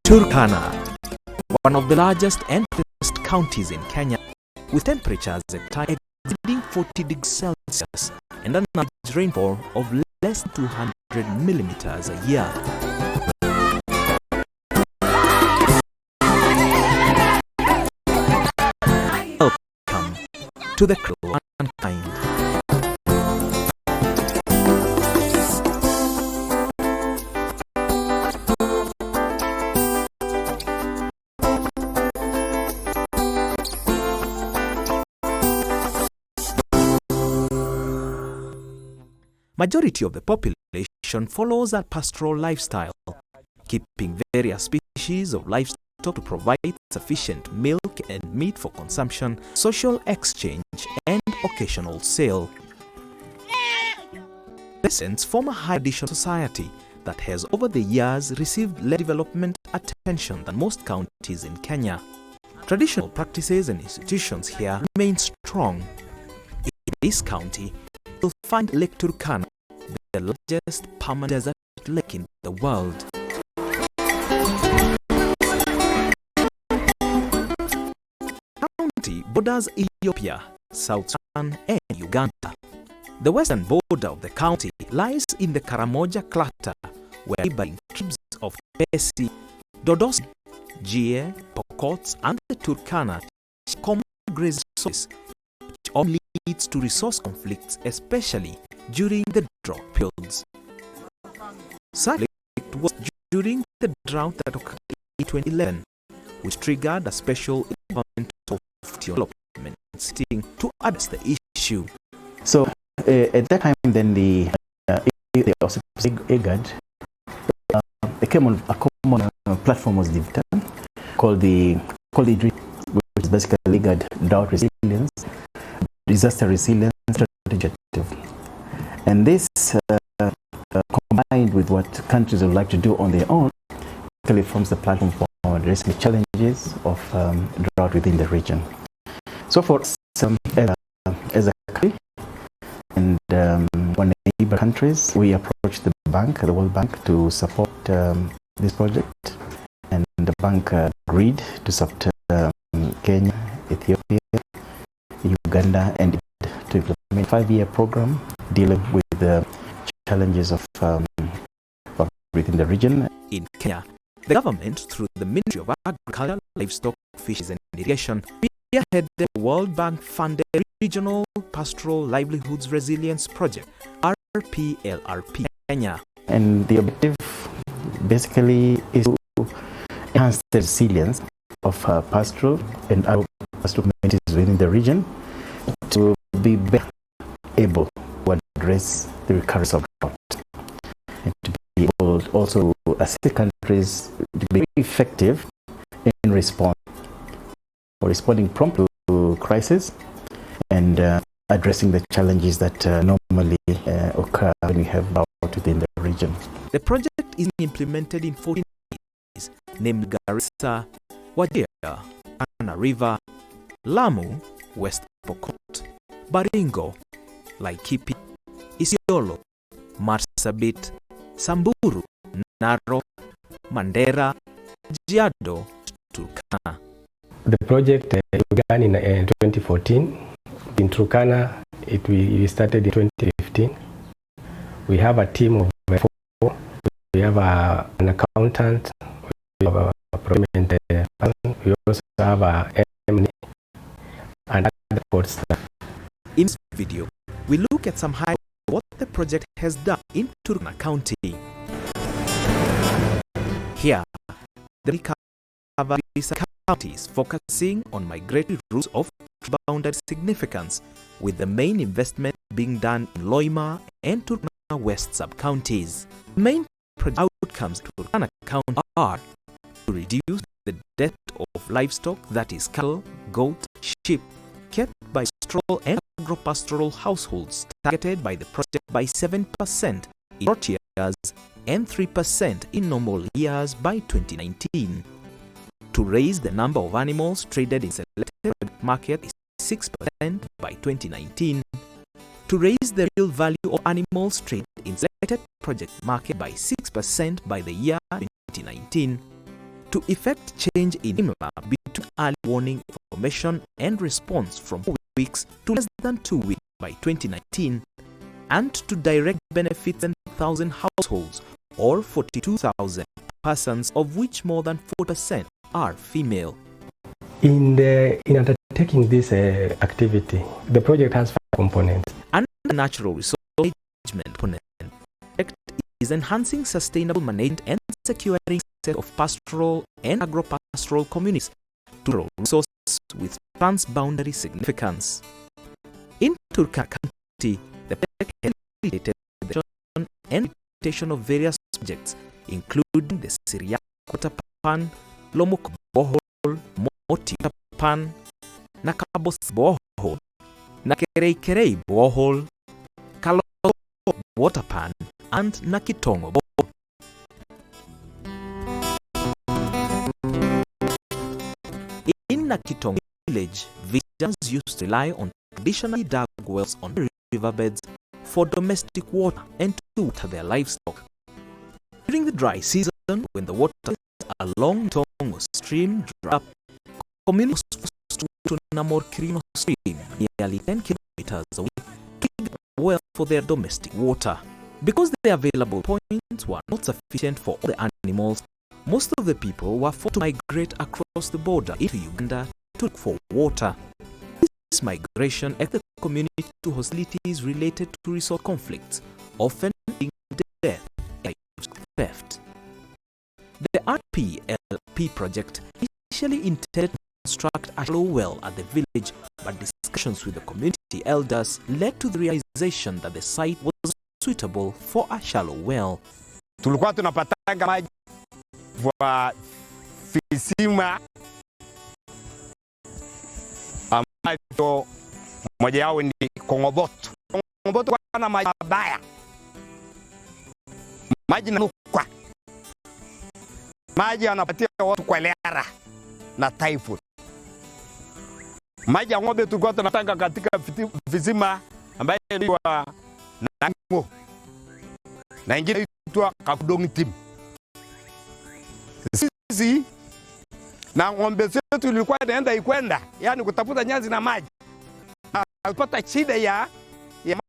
Turkana, one of the largest and hottest counties in Kenya, with temperatures at times exceeding 40 degrees Celsius and an average rainfall of less than 200 millimeters a year. Welcome to the Cruel Unkind. Majority of the population follows a pastoral lifestyle, keeping various species of livestock to provide sufficient milk and meat for consumption, social exchange, and occasional sale. Peasants form a high-tradition society that has over the years received less development attention than most counties in Kenya. Traditional practices and institutions here remain strong. In this county, you'll find Lake Turkana, the largest permanent desert lake in the world. The county borders Ethiopia, South Sudan, and Uganda. The western border of the county lies in the Karamoja Cluster, where neighboring tribes of Besi, Dodos, Jie, Pokots, and the Turkana share common grazing resources, which only leads to resource conflicts, especially during the drought periods. Sadly, it was during the drought that occurred in 2011, which triggered a special governmental development sitting to address the issue. So at that time, then the Igad, they came on a common platform was developed called the IDRI, which is basically Igad drought resilience, disaster resilience strategy. And this combined with what countries would like to do on their own actually forms the platform for addressing the challenges of drought within the region. So for some as a country and one neighbor countries, we approached the bank, the World Bank, to support this project, and the bank agreed to support Kenya, Ethiopia, Uganda, and to implement a 5-year program dealing with the challenges of within the region. In Kenya, the government, through the Ministry of Agriculture, Livestock, Fisheries and Irrigation, spearheaded the World Bank-funded Regional Pastoral Livelihoods Resilience Project, RPLRP, Kenya. And the objective basically is to enhance the resilience of pastoral and agro-pastoral communities within the region to be better able to address the recurrence of drought, and to be able also to assist countries to be effective in responding promptly to crisis and addressing the challenges that normally occur when we have drought within the region. The project is implemented in 14 cities, named Garissa, Wajir, Tana River, Lamu, West Pokot, Baringo, Laikipia, Isiolo, Marsabit, Samburu, Narok, Mandera, Kajiado, Turkana. The project began in 2014. In Turkana, we started in 2015. We have a team of 4. We have an accountant, we have a procurement person, we also have a M&A and other support staff. In this video, we look at some highlights of what the project has done in Turkana County. Here, the cover counties focusing on migratory routes of boundary significance, with the main investment being done in Loima and Turkana West sub-counties. The main project outcomes to Turkana County are to reduce the death of livestock, that is cattle, goat, sheep, kept by pastoral and agro-pastoral households, targeted by the project by 7% in short years and 3% in normal years by 2019. To raise the number of animals traded in selected market is 6% by 2019. To raise the real value of animals traded in selected project market by 6% by the year 2019. To effect change in similar between early warning information and response from 4 weeks to less than 2 weeks by 2019, and to direct benefits 10,000 households or 42,000 persons, of which more than 4% are female. In undertaking this activity, the project has 5 components. And the natural resource management component is enhancing sustainable management and securing access of pastoral and agro-pastoral communities to resources with transboundary significance. In Turkana County, the project has facilitated the and implementation of various projects, including the Syria Water Pan, Lomuk Bohol, Moti Water Pan, Nakabos Bohol, Nakerei Bohol, Kalo Water Pan, and Nakitongo Bohol. In Nakitongo village, villagers used to rely on traditionally dug wells on riverbeds for domestic water and to water their livestock. During the dry season, when the water along Tongo stream dry up, communities were forced to go to Namorkirino stream, nearly 10 kilometers away, to get well for their domestic water. Because the available points were not sufficient for all the animals, most of the people were forced to migrate across the border into Uganda to look for water. This migration led the community to hostilities related to resource conflicts, often leading to death and theft. The RPLP project initially intended to construct a shallow well at the village, but discussions with the community elders led to the realization that the site was suitable for a shallow well. Tulikuwa tunapatanga maji kwa visima ambayo moja yao ni Kongoboto. Kongoboto kuna maji mabaya, maji yanukwa, maji yanapatia watu kolera na typhoid. Maji ya ng'ombe tulikuwa tunatanga katika visima ambayo ni wa Nango na ingine inaitwa Kakudongitim. Sisi na ng'ombe zetu ilikuwa inaenda ikwenda, yani kutafuta nyasi na maji. Alipata shida ya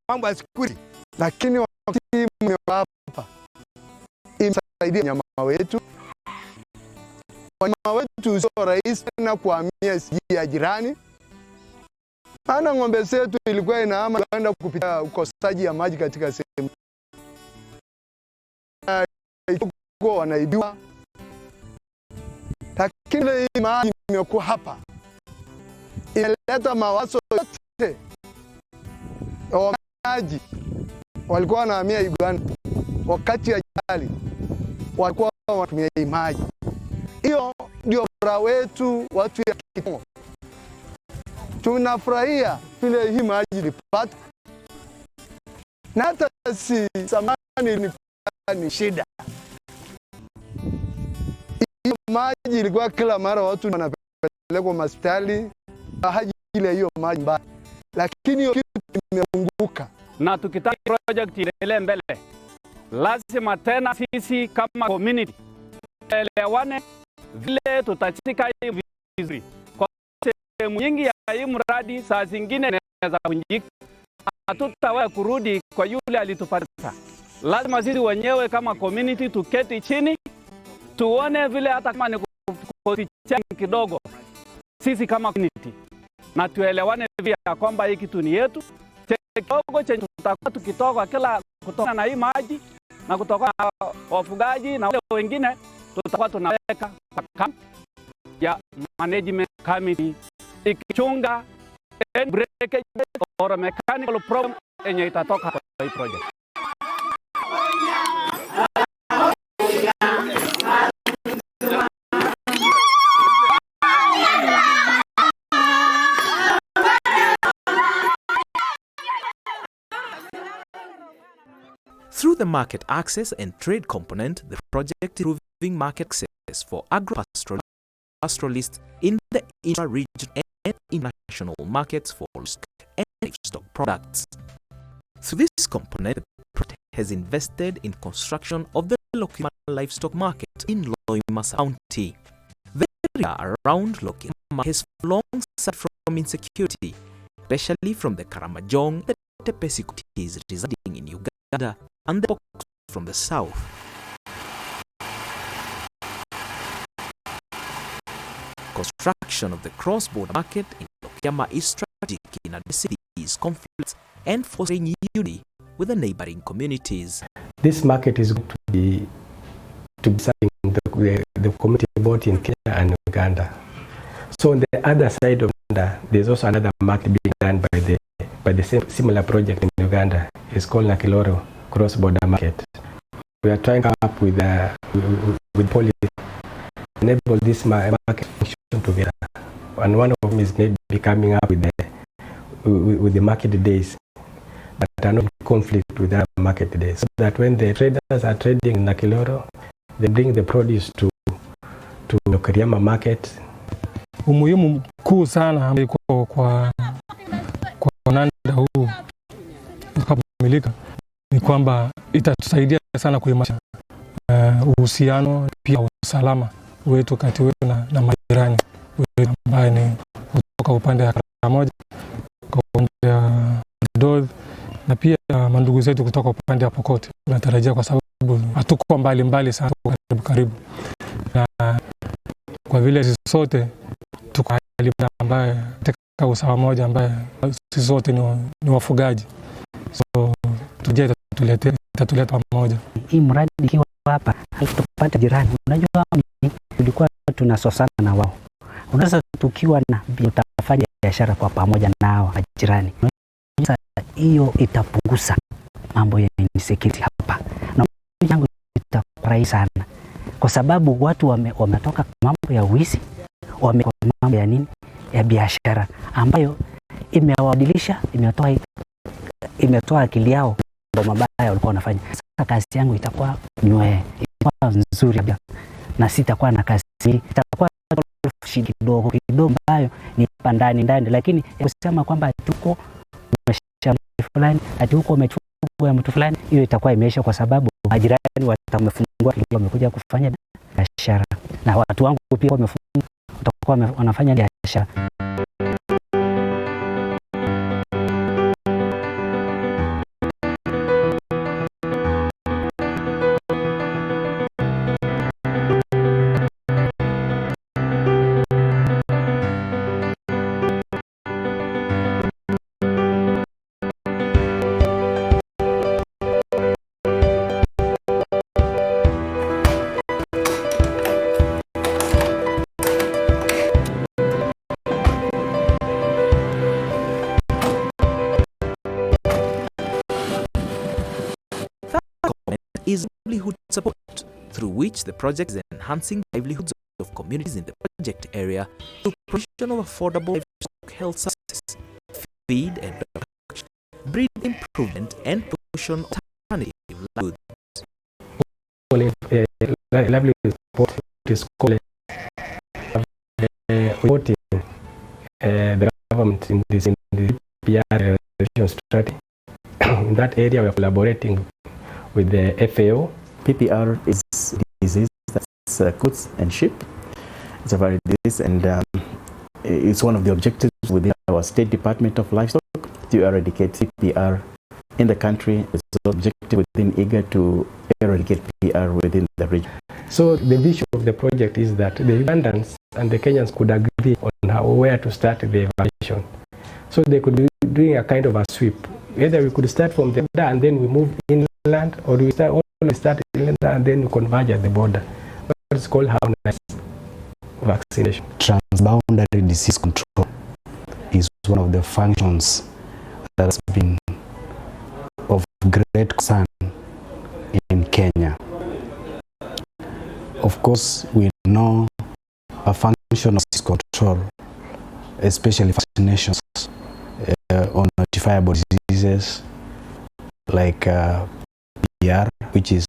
mambo ya sikuri, lakini wakati mmewapa imsaidia nyama wetu. Wanyama wetu sio rahisi na kuhamia siji ya jirani. Maana ng'ombe zetu ilikuwa inahama kwenda kupitia ukosaji ya maji katika sehemu. Ilikuwa wanaibiwa. Lakini hii maji imekuwa hapa, inaleta mawazo yote. Wamaji walikuwa wanahamia Uganda wakati ya jali, walikuwa wanatumia hii maji. Hiyo ndio furaha wetu watu ya Kitongo. Tunafurahia vile hii maji ilipata, na hata si zamani ni shida. Hiyo maji ilikuwa kila mara watu wanapelekwa hospitali haji ile hiyo maji mbaya, lakini hiyo kitu imepunguka. Na tukitaka project iendelee mbele, lazima tena sisi kama community elewane vile tutachika hii vizuri. Kwa sehemu nyingi ya hii mradi saa zingine inaweza kunjika, hatutaweza kurudi kwa yule alitupata. Lazima sisi wenyewe kama community tuketi chini, tuone vile hata kama ni kusichana kidogo sisi kama community, na tuelewane vile kwamba hii kitu ni yetu. Kidogo chenye tutakuwa tukitoka kila kutoka na hii maji na kutoka na wafugaji na wale wengine, tutakuwa tunaweka kwa camp ya management committee ikichunga and breakage or mechanical problem yenye itatoka kwa hii project. Through the market access and trade component, the project is improving market access for agro-pastoralists in the intra-region and international markets for livestock and livestock products. Through this component, the project has invested in construction of the Lokima Livestock Market in Loima County. The area around Lokima has long suffered from insecurity, especially from the Karamajong, the Tepesi communities residing in Uganda, and the Pokot from the south. Construction of the cross-border market in Lokima is strategic in addressing these conflicts and fostering unity with the neighboring communities. This market is going to be serving the community both in Kenya and Uganda. So on the other side of Uganda, there's also another market being done by the same similar project in Uganda. It's called Nakiloro Cross-Border Market. We are trying to come up with policy to enable this market function together. And one of them is maybe coming up with the market days that are not in conflict with the market days, so that when the traders are trading in Nakiloro, they bring the produce to Kariama market. Umuhimu mkuu sana kwa mnanda huu kukamilika ni kwamba itatusaidia sana kuimarisha uhusiano, pia usalama wetu kati wetu na majirani wetu ambaye ni kutoka upande wa Karamoja, kwa upande wa Dodh, na pia mandugu zetu kutoka upande wa Pokot. Tunatarajia kwa sababu hatuko mbali sana, karibu. Na kwa vile sisi sote tuko hali ambaye katika usawa moja, ambaye sisi sote ni wafugaji. So tujie itatuleta pamoja. Hii mradi ikiwa hapa haitupata jirani. Unajua tulikuwa tunasosana na wao. Unaweza tukiwa na tutafanya biashara kwa pamoja na hao jirani. Sasa hiyo itapunguza mambo ya insecurity hapa. Na yangu itafurahi sana. Kwa sababu watu wametoka mambo ya wizi, wametoka mambo ya nini? Ya biashara ambayo imewadilisha, imetoa akili yao mambo mabaya walikuwa wanafanya. Sasa kazi yangu itakuwa nzuri na sitakuwa na kazi, itakuwa kidogo ambayo ni ndani, lakini kusema kwamba tuko mashamba fulani ati huko umechukua mtu fulani, hiyo itakuwa imeisha, kwa sababu majirani watamefungua ili wamekuja kufanya biashara, na watu wangu pia wamefungua watakuwa wanafanya biashara. Is livelihood support, through which the project is enhancing livelihoods of communities in the project area through provision of affordable health services, feed and production, breed improvement, and promotion of alternative livelihoods. Livelihood support is called supporting the government in the PR strategy. In that area, we are collaborating with the FAO. PPR is disease that's goats and sheep. It's a very disease, and it's one of the objectives within our State Department of Livestock to eradicate PPR in the country. It's an objective within Igad to eradicate PPR within the region. So the vision of the project is that the Ugandans and the Kenyans could agree on where to start the evaluation. So they could be doing a kind of a sweep. Either we could start from the border and then we move inland, or we start inland and then we converge at the border. It's called harmonized vaccination. Transboundary disease control is one of the functions that has been of great concern in Kenya. Of course, we know a function of disease control, especially vaccinations on notifiable diseases like PPR, which is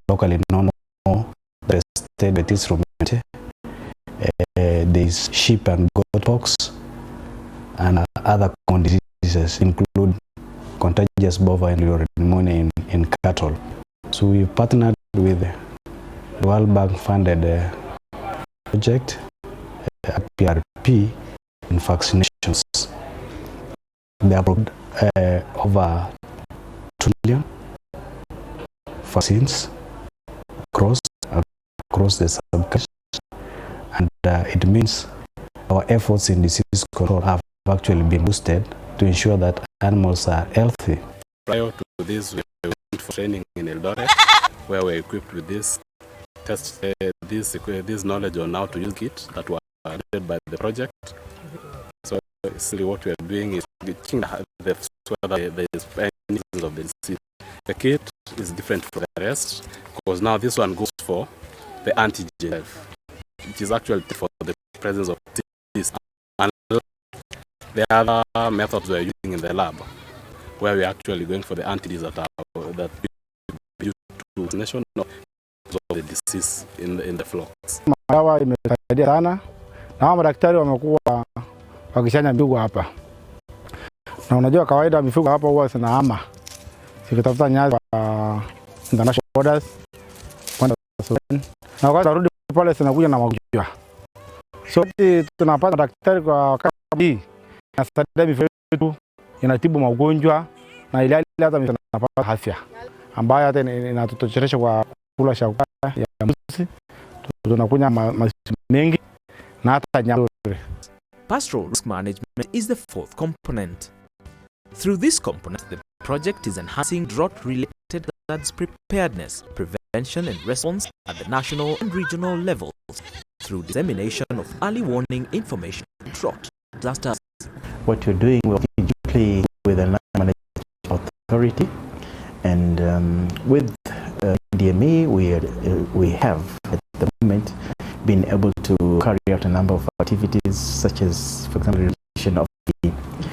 locally known as the state betis rumate. There is sheep and goat pox, and other common diseases include contagious bovine pneumonia in cattle. So we partnered with the World Bank funded project at PRP in vaccinations. They have over 2 million vaccines across the sub-country, and it means our efforts in disease control have actually been boosted to ensure that animals are healthy. Prior to this, we went for training in Eldoret, where we were equipped with this knowledge on how to use kit that were added by the project. So basically what we are doing is checking whether there is any instance of the disease. The kit is different from the rest because now this one goes for the antigen, which is actually for the presence of disease. And the other methods we are using in the lab, where we are actually going for the antibodies that we use to vaccination of the disease in the flocks. Dawa imesaidia sana na hao madaktari wamekuwa wakishanya mifugo hapa, na unajua kawaida mifugo hapa huwa zinahama zikitafuta nyasi international borders kwenda Sudan, na wakati warudi pale zinakuja na magonjwa. So tunapata daktari kwa wakati hii inasaidia mifugo yetu, inatibu magonjwa na ile hata tunapata afya ambayo hata inatutosheleza kwa kula chakula ya mbuzi, tunakunya maziwa mengi na hata nyama. Pastoral risk management is the fourth component. Through this component, the project is enhancing drought-related hazards preparedness, prevention and response at the national and regional levels through dissemination of early warning information on drought disasters. What you're doing, we're working jointly with the National Management Authority, and with DMA, we have at the moment been able to carry out a number of activities, such as, for example, the relocation of the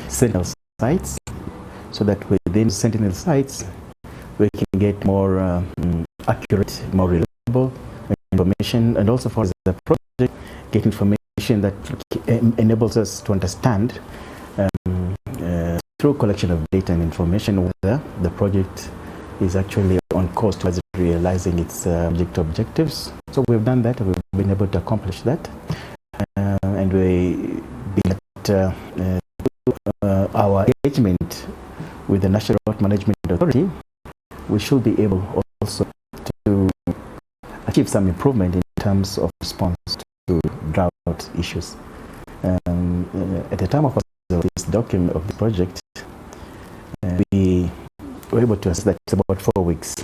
sentinel sites, so that within sentinel sites we can get more accurate, more reliable information, and also for the project, get information that enables us to understand through collection of data and information whether the project is actually on course towards realizing its objectives. So we've done that, we've been able to accomplish that, and we been our engagement with the National Drought Management Authority, we should be able also to achieve some improvement in terms of response to drought issues. At the time of this document of the project, we were able to assess that it's about 4 weeks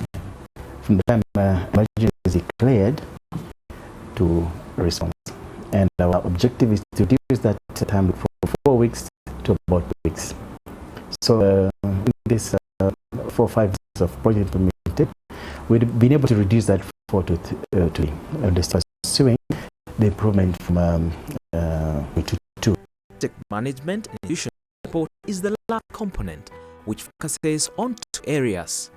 from the time emergency is declared to response, and our objective is to reduce that time from 4 weeks to about 2 weeks. So in this 4 or 5 weeks of project implementation, we've been able to reduce that 4 to 3, and pursuing the improvement from 2 to 2. Project management and institutional support is the last component, which focuses on 2 areas.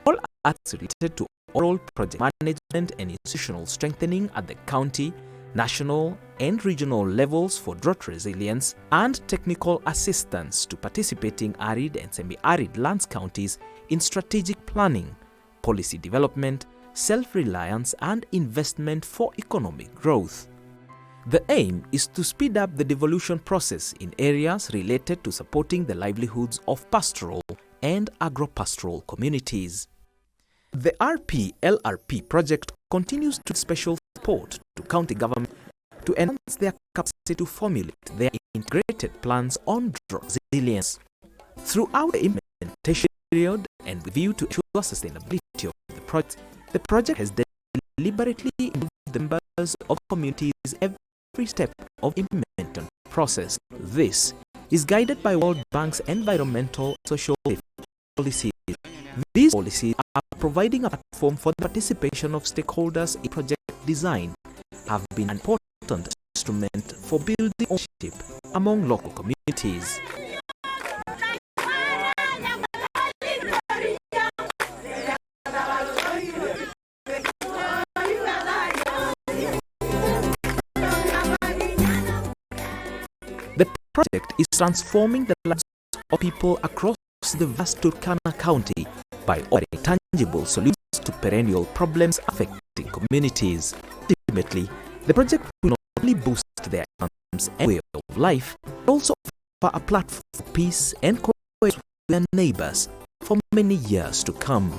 All acts related to overall project management and institutional strengthening at the county, national and regional levels for drought resilience, and technical assistance to participating arid and semi-arid lands counties in strategic planning, policy development, self-reliance and investment for economic growth. The aim is to speed up the devolution process in areas related to supporting the livelihoods of pastoral and agro-pastoral communities. The RP-LRP project continues to special support to county government to enhance their capacity to formulate their integrated plans on drought resilience. Throughout the implementation period and with view to ensure sustainability of the project has deliberately involved the members of communities every step of implementation process. This is guided by World Bank's environmental social policies. These policies are providing a platform for the participation of stakeholders in project design, have been an important instrument for building ownership among local communities. The project is transforming the lives of people across the vast Turkana County by offering tangible solutions to perennial problems affecting communities. Ultimately, the project will not only boost their incomes and way of life, but also offer a platform for peace and coexistence with their neighbors for many years to come.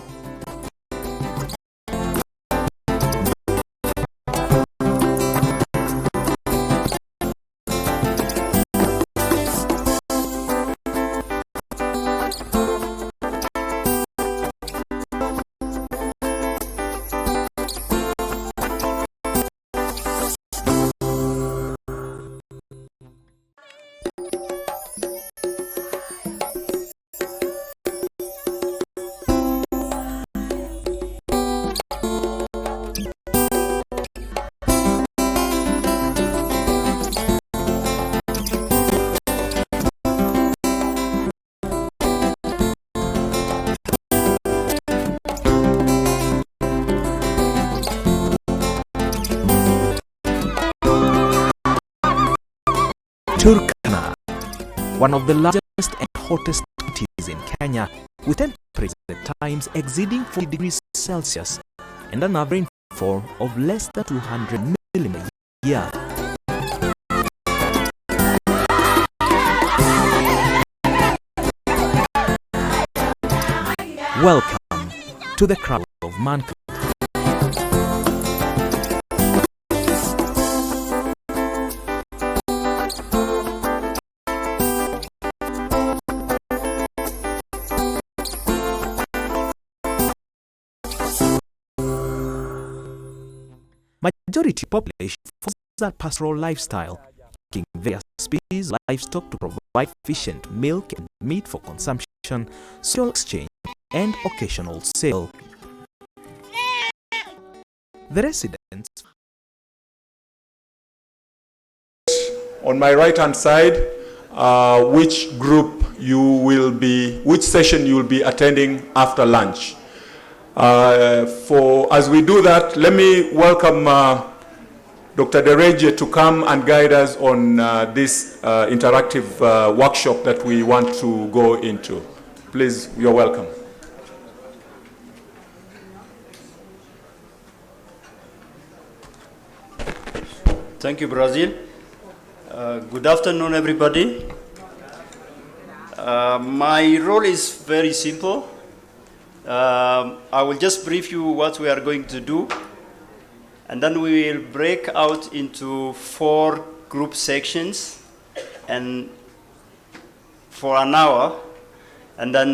Turkana, one of the largest and hottest cities in Kenya, with temperatures at times exceeding 40 degrees Celsius and an average rainfall of less than 200 millimeters a year. Welcome to the crown of mankind. Majority population follows a pastoral lifestyle, taking various species of livestock to provide efficient milk and meat for consumption, social exchange, and occasional sale. The residents. On my right hand side, which session you will be attending after lunch. As we do that, let me welcome Dr. Dereje to come and guide us on this interactive workshop that we want to go into. Please, you're welcome. Thank you, Brazil. Good afternoon, everybody. My role is very simple. I will just brief you what we are going to do, and then we will break out into 4 group sections and for an hour, and then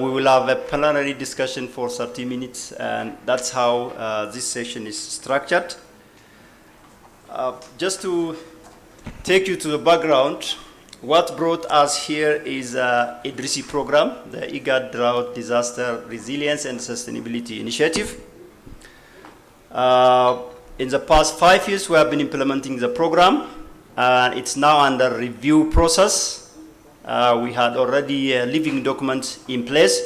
we will have a plenary discussion for 30 minutes, and that's how this session is structured. Just to take you to the background, what brought us here is IDRISI program, the Igad Drought Disaster Resilience and Sustainability Initiative. In the past 5 years, we have been implementing the program, and it's now under review process. We had already a living document in place.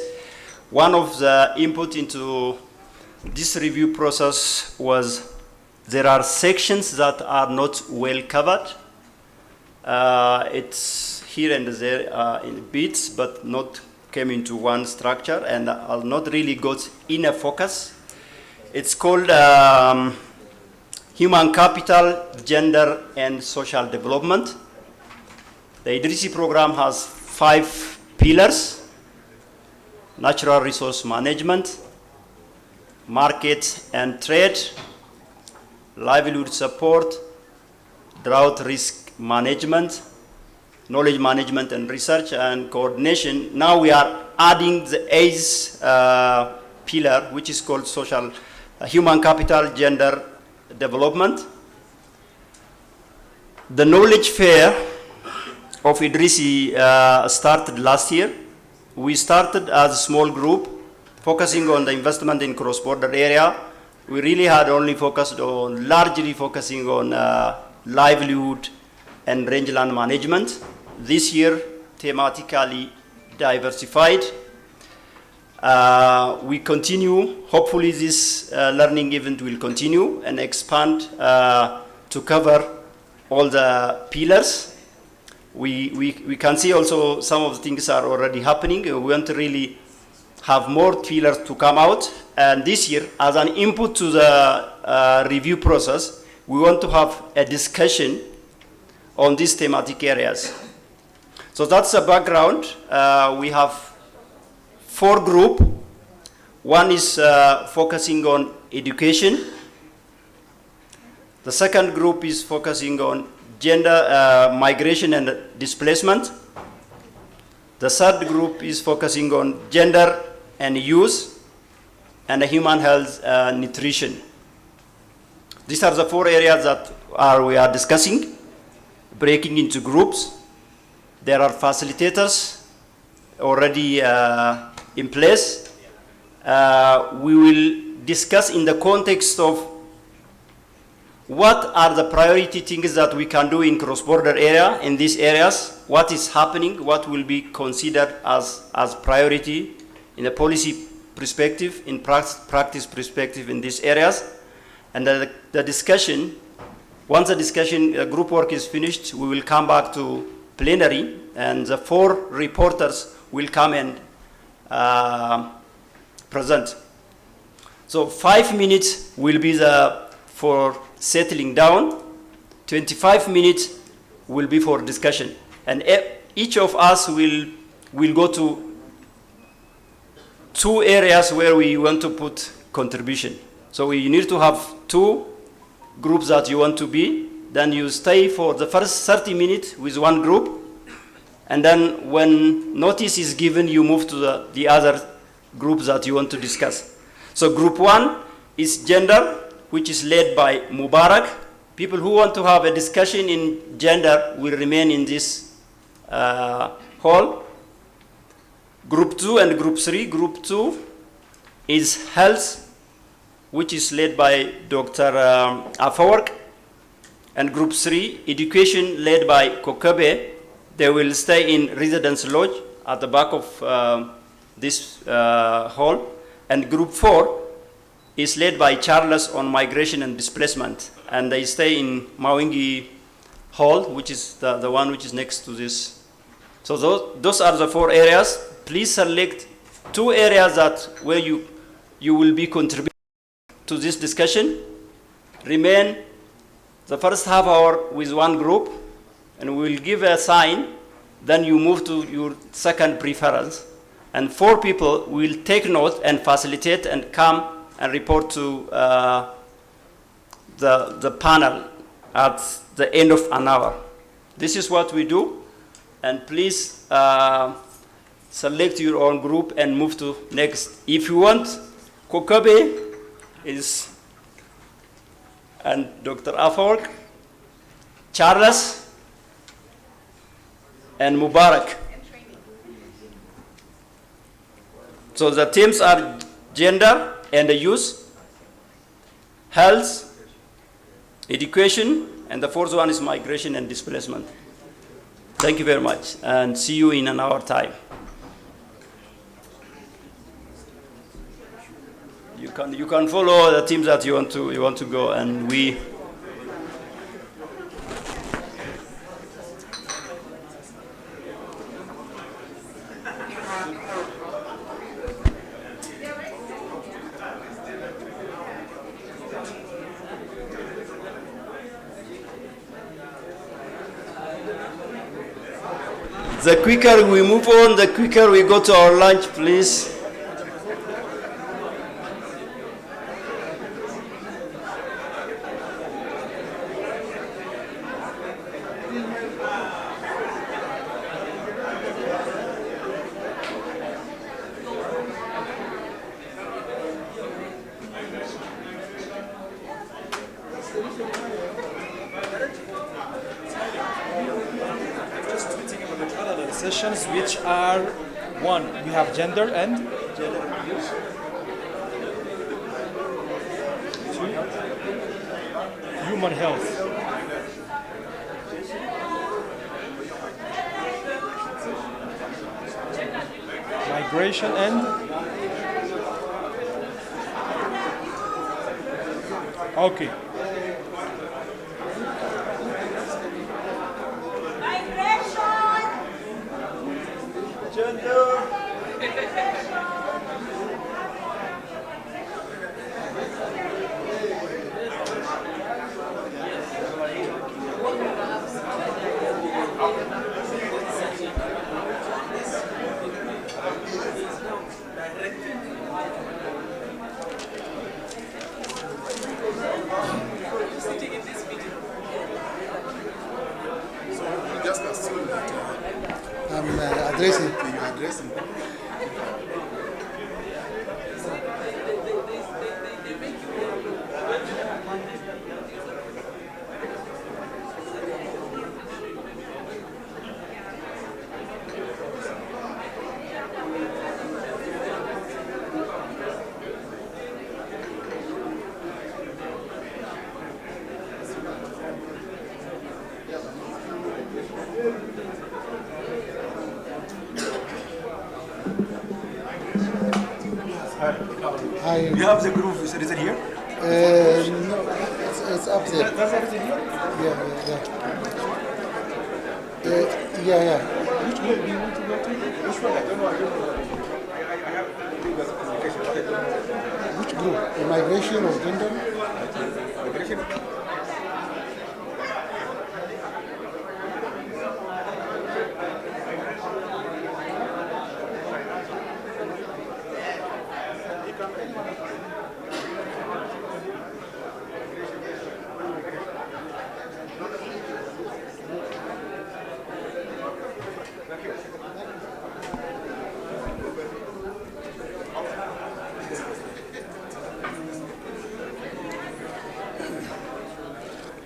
One of the input into this review process was there are sections that are not well covered. It's here and there in bits, but not came into one structure, and not really got in a focus. It's called Human Capital, Gender, and Social Development. The IDRISI program has 5 pillars: natural resource management, market and trade, livelihood support, drought risk management, knowledge management and research, and coordination. Now we are adding the 8th pillar, which is called social, human capital, gender development. The knowledge fair of IDRISI started last year. We started as a small group focusing on the investment in cross-border area. We really had largely focusing on livelihood and rangeland management. This year, thematically diversified. We continue, hopefully this learning event will continue and expand to cover all the pillars. We can see also some of the things are already happening. We want to really have more pillars to come out. And this year, as an input to the review process, we want to have a discussion on these thematic areas. So that's the background. We have 4 groups. One is focusing on education. The second group is focusing on gender, migration and displacement. The third group is focusing on gender and youth and human health and nutrition. These are the 4 areas that we are discussing, breaking into groups. There are facilitators already in place. We will discuss in the context of what are the priority things that we can do in cross-border area, in these areas, what is happening, what will be considered as priority in a policy perspective, in practice perspective in these areas. And the discussion, once the discussion, group work is finished, we will come back to plenary, and the 4 reporters will come and present. So 5 minutes will be for settling down, 25 minutes will be for discussion. And each of us will go to 2 areas where we want to put contribution. So you need to have 2 groups that you want to be. Then you stay for the first 30 minutes with one group. And then when notice is given, you move to the other groups that you want to discuss. So group 1 is gender, which is led by Mubarak. People who want to have a discussion in gender will remain in this hall. Group 2 and Group 3. Group 2 is health, which is led by Dr. Afawork. And Group 3, education, led by Kokabe. They will stay in residence lodge at the back of this hall. And Group 4 is led by Charles on migration and displacement. And they stay in Mawingi Hall, which is the one which is next to this. So those are the 4 areas. Please select 2 areas where you will be contributing to this discussion. Remain the first half hour with one group, and we will give a sign. Then you move to your second preference. And 4 people will take note and facilitate and come and report to the panel at the end of an hour. This is what we do. And please select your own group and move to next. If you want, Kokabe and Dr. Afawork, Charles, and Mubarak. So the themes are gender and youth, health, education, and the 4th one is migration and displacement. Thank you very much, and see you in an hour time. You can follow the teams that you want to go, and we. The quicker we move on, the quicker we go to our lunch, please. Sessions which are 1, we have gender and 2, human health. Migration and okay. You have the groove, is it here? No, it's up there. That's everything here? Yeah. Which group do you want to go to? Which one? I don't know. I have communication, but I don't know. Which group? Migration or gender? Migration?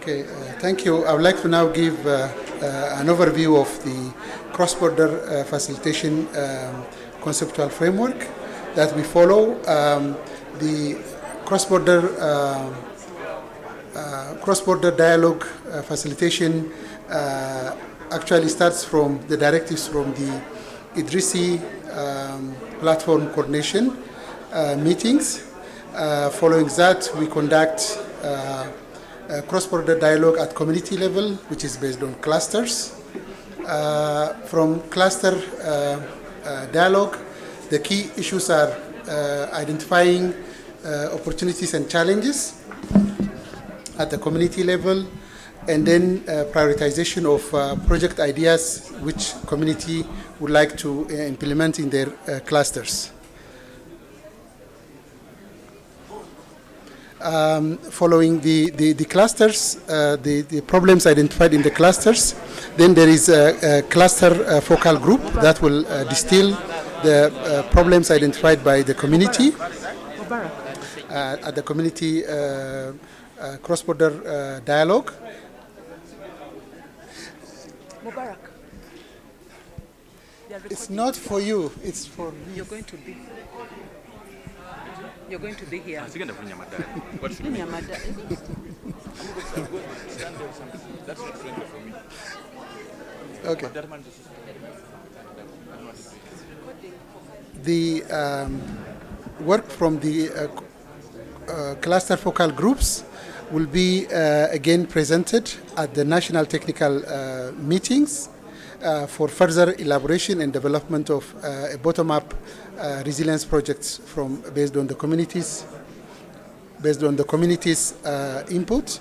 Okay, thank you. I would like to now give an overview of the cross-border facilitation conceptual framework that we follow. The cross-border dialogue facilitation actually starts from the directives from the Idrisi platform coordination meetings. Following that, we conduct cross-border dialogue at community level, which is based on clusters. From cluster dialogue, the key issues are identifying opportunities and challenges at the community level, and then prioritization of project ideas which community would like to implement in their clusters. Following the clusters, the problems identified in the clusters, then there is a cluster focal group that will distill the problems identified by the community at the community cross-border dialogue. Mubarak. It's not for you, it's for me. You're going to be here. What should we do? That's not friendly for me. Okay. The work from the cluster focal groups will be again presented at the national technical meetings for further elaboration and development of a bottom-up resilience projects based on the communities input.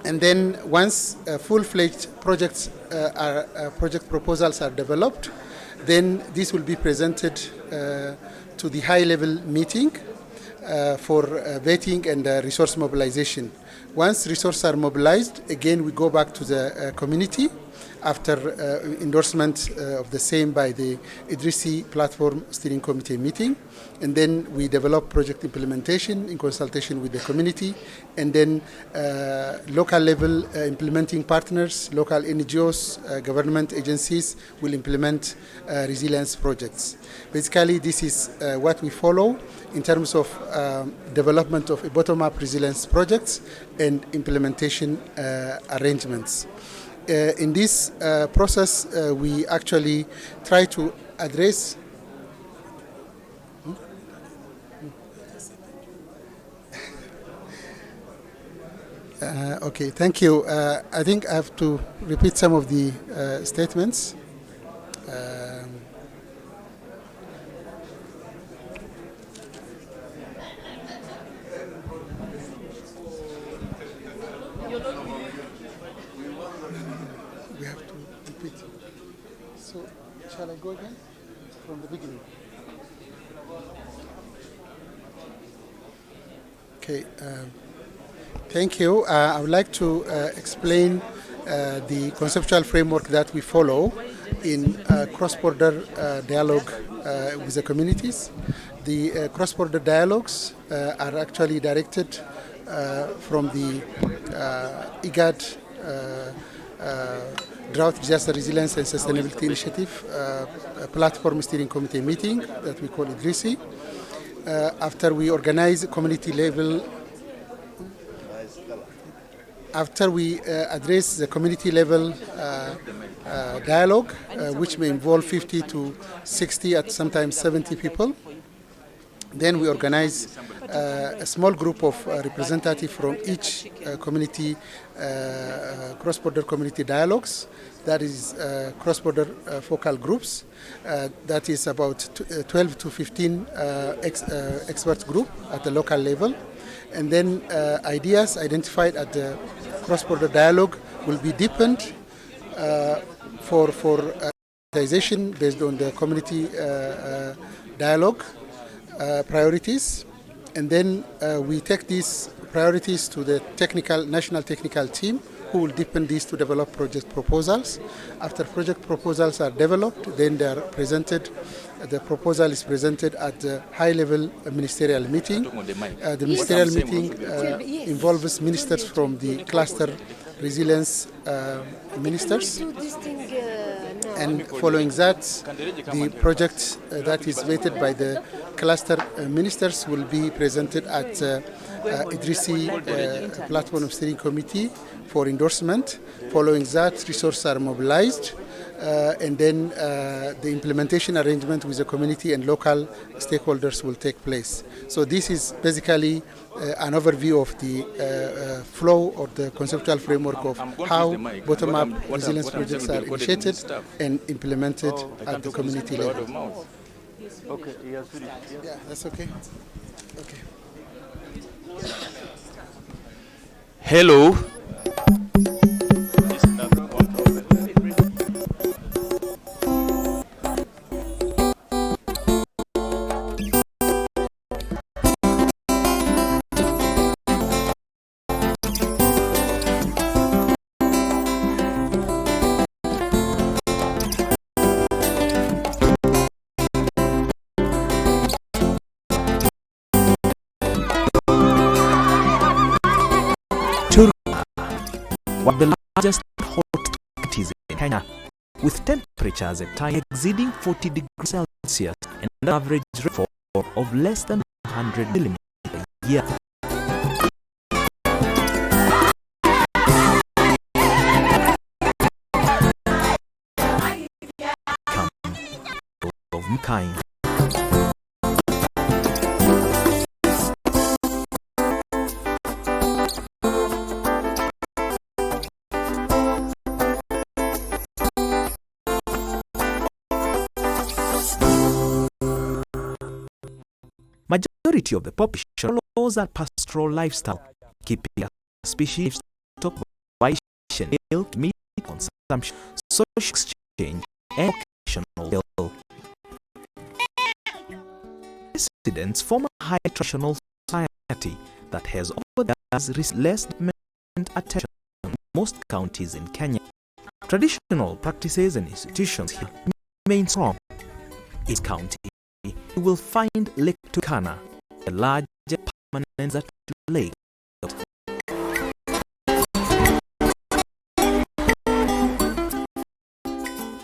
And then once full-fledged project proposals are developed, then this will be presented to the high-level meeting for vetting and resource mobilization. Once resources are mobilized, again we go back to the community after endorsement of the same by the Idrisi Platform Steering Committee meeting, and then we develop project implementation in consultation with the community, and then local level implementing partners, local NGOs, government agencies will implement resilience projects. Basically, this is what we follow in terms of development of a bottom-up resilience projects and implementation arrangements. In this process, we actually try to address okay, thank you. I think I have to repeat some of the statements. We have to repeat. So, shall I go again from the beginning? Okay. Thank you. I would like to explain the conceptual framework that we follow in cross-border dialogue with the communities. The cross-border dialogues are actually directed from the Igad Drought Disaster Resilience and Sustainability Initiative Platform Steering Committee meeting that we call Idrisi. After we organize community level, after we address the community level dialogue, which may involve 50 to 60 at sometimes 70 people, Then we organize a small group of representatives from each community, cross-border community dialogues. That is cross-border focal groups. That is about 12 to 15 expert group at the local level. And then ideas identified at the cross-border dialogue will be deepened for prioritization based on the community dialogue priorities. And then we take these priorities to the national technical team, who will deepen these to develop project proposals. After project proposals are developed, then they are presented. The proposal is presented at the high-level ministerial meeting. The ministerial meeting involves ministers from the cluster resilience ministers. And following that, the project that is vetted by the cluster ministers will be presented at Idrisi Platform of Steering Committee for endorsement. Following that, resources are mobilized, and then the implementation arrangement with the community and local stakeholders will take place. So this is basically an overview of the flow or the conceptual framework of how bottom-up resilience projects are initiated and implemented at the community level. Okay, yeah, that's okay. Okay. Hello. One of the largest hot cities in Kenya, with temperatures at times exceeding 40 degrees Celsius and an average rainfall of less than 100 millimeters a year. Of kind. Majority of the population follows a pastoral lifestyle, keeping a species stock provision, milk, meat consumption, social exchange, and occasional will. Residents form a high traditional society that has over the years received less development attention in most counties in Kenya. Traditional practices and institutions here remain strong. Each county you will find Lake Turkana, a large permanent lake.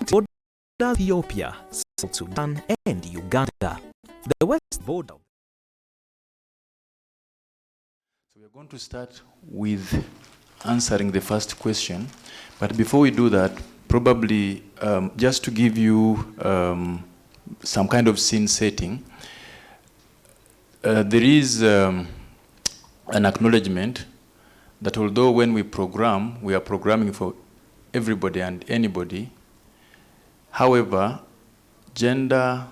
Border Ethiopia, South Sudan, and Uganda. The west border. So we are going to start with answering the first question, but before we do that, probably just to give you some kind of scene setting, there is an acknowledgement that although when we program, we are programming for everybody and anybody, however, gender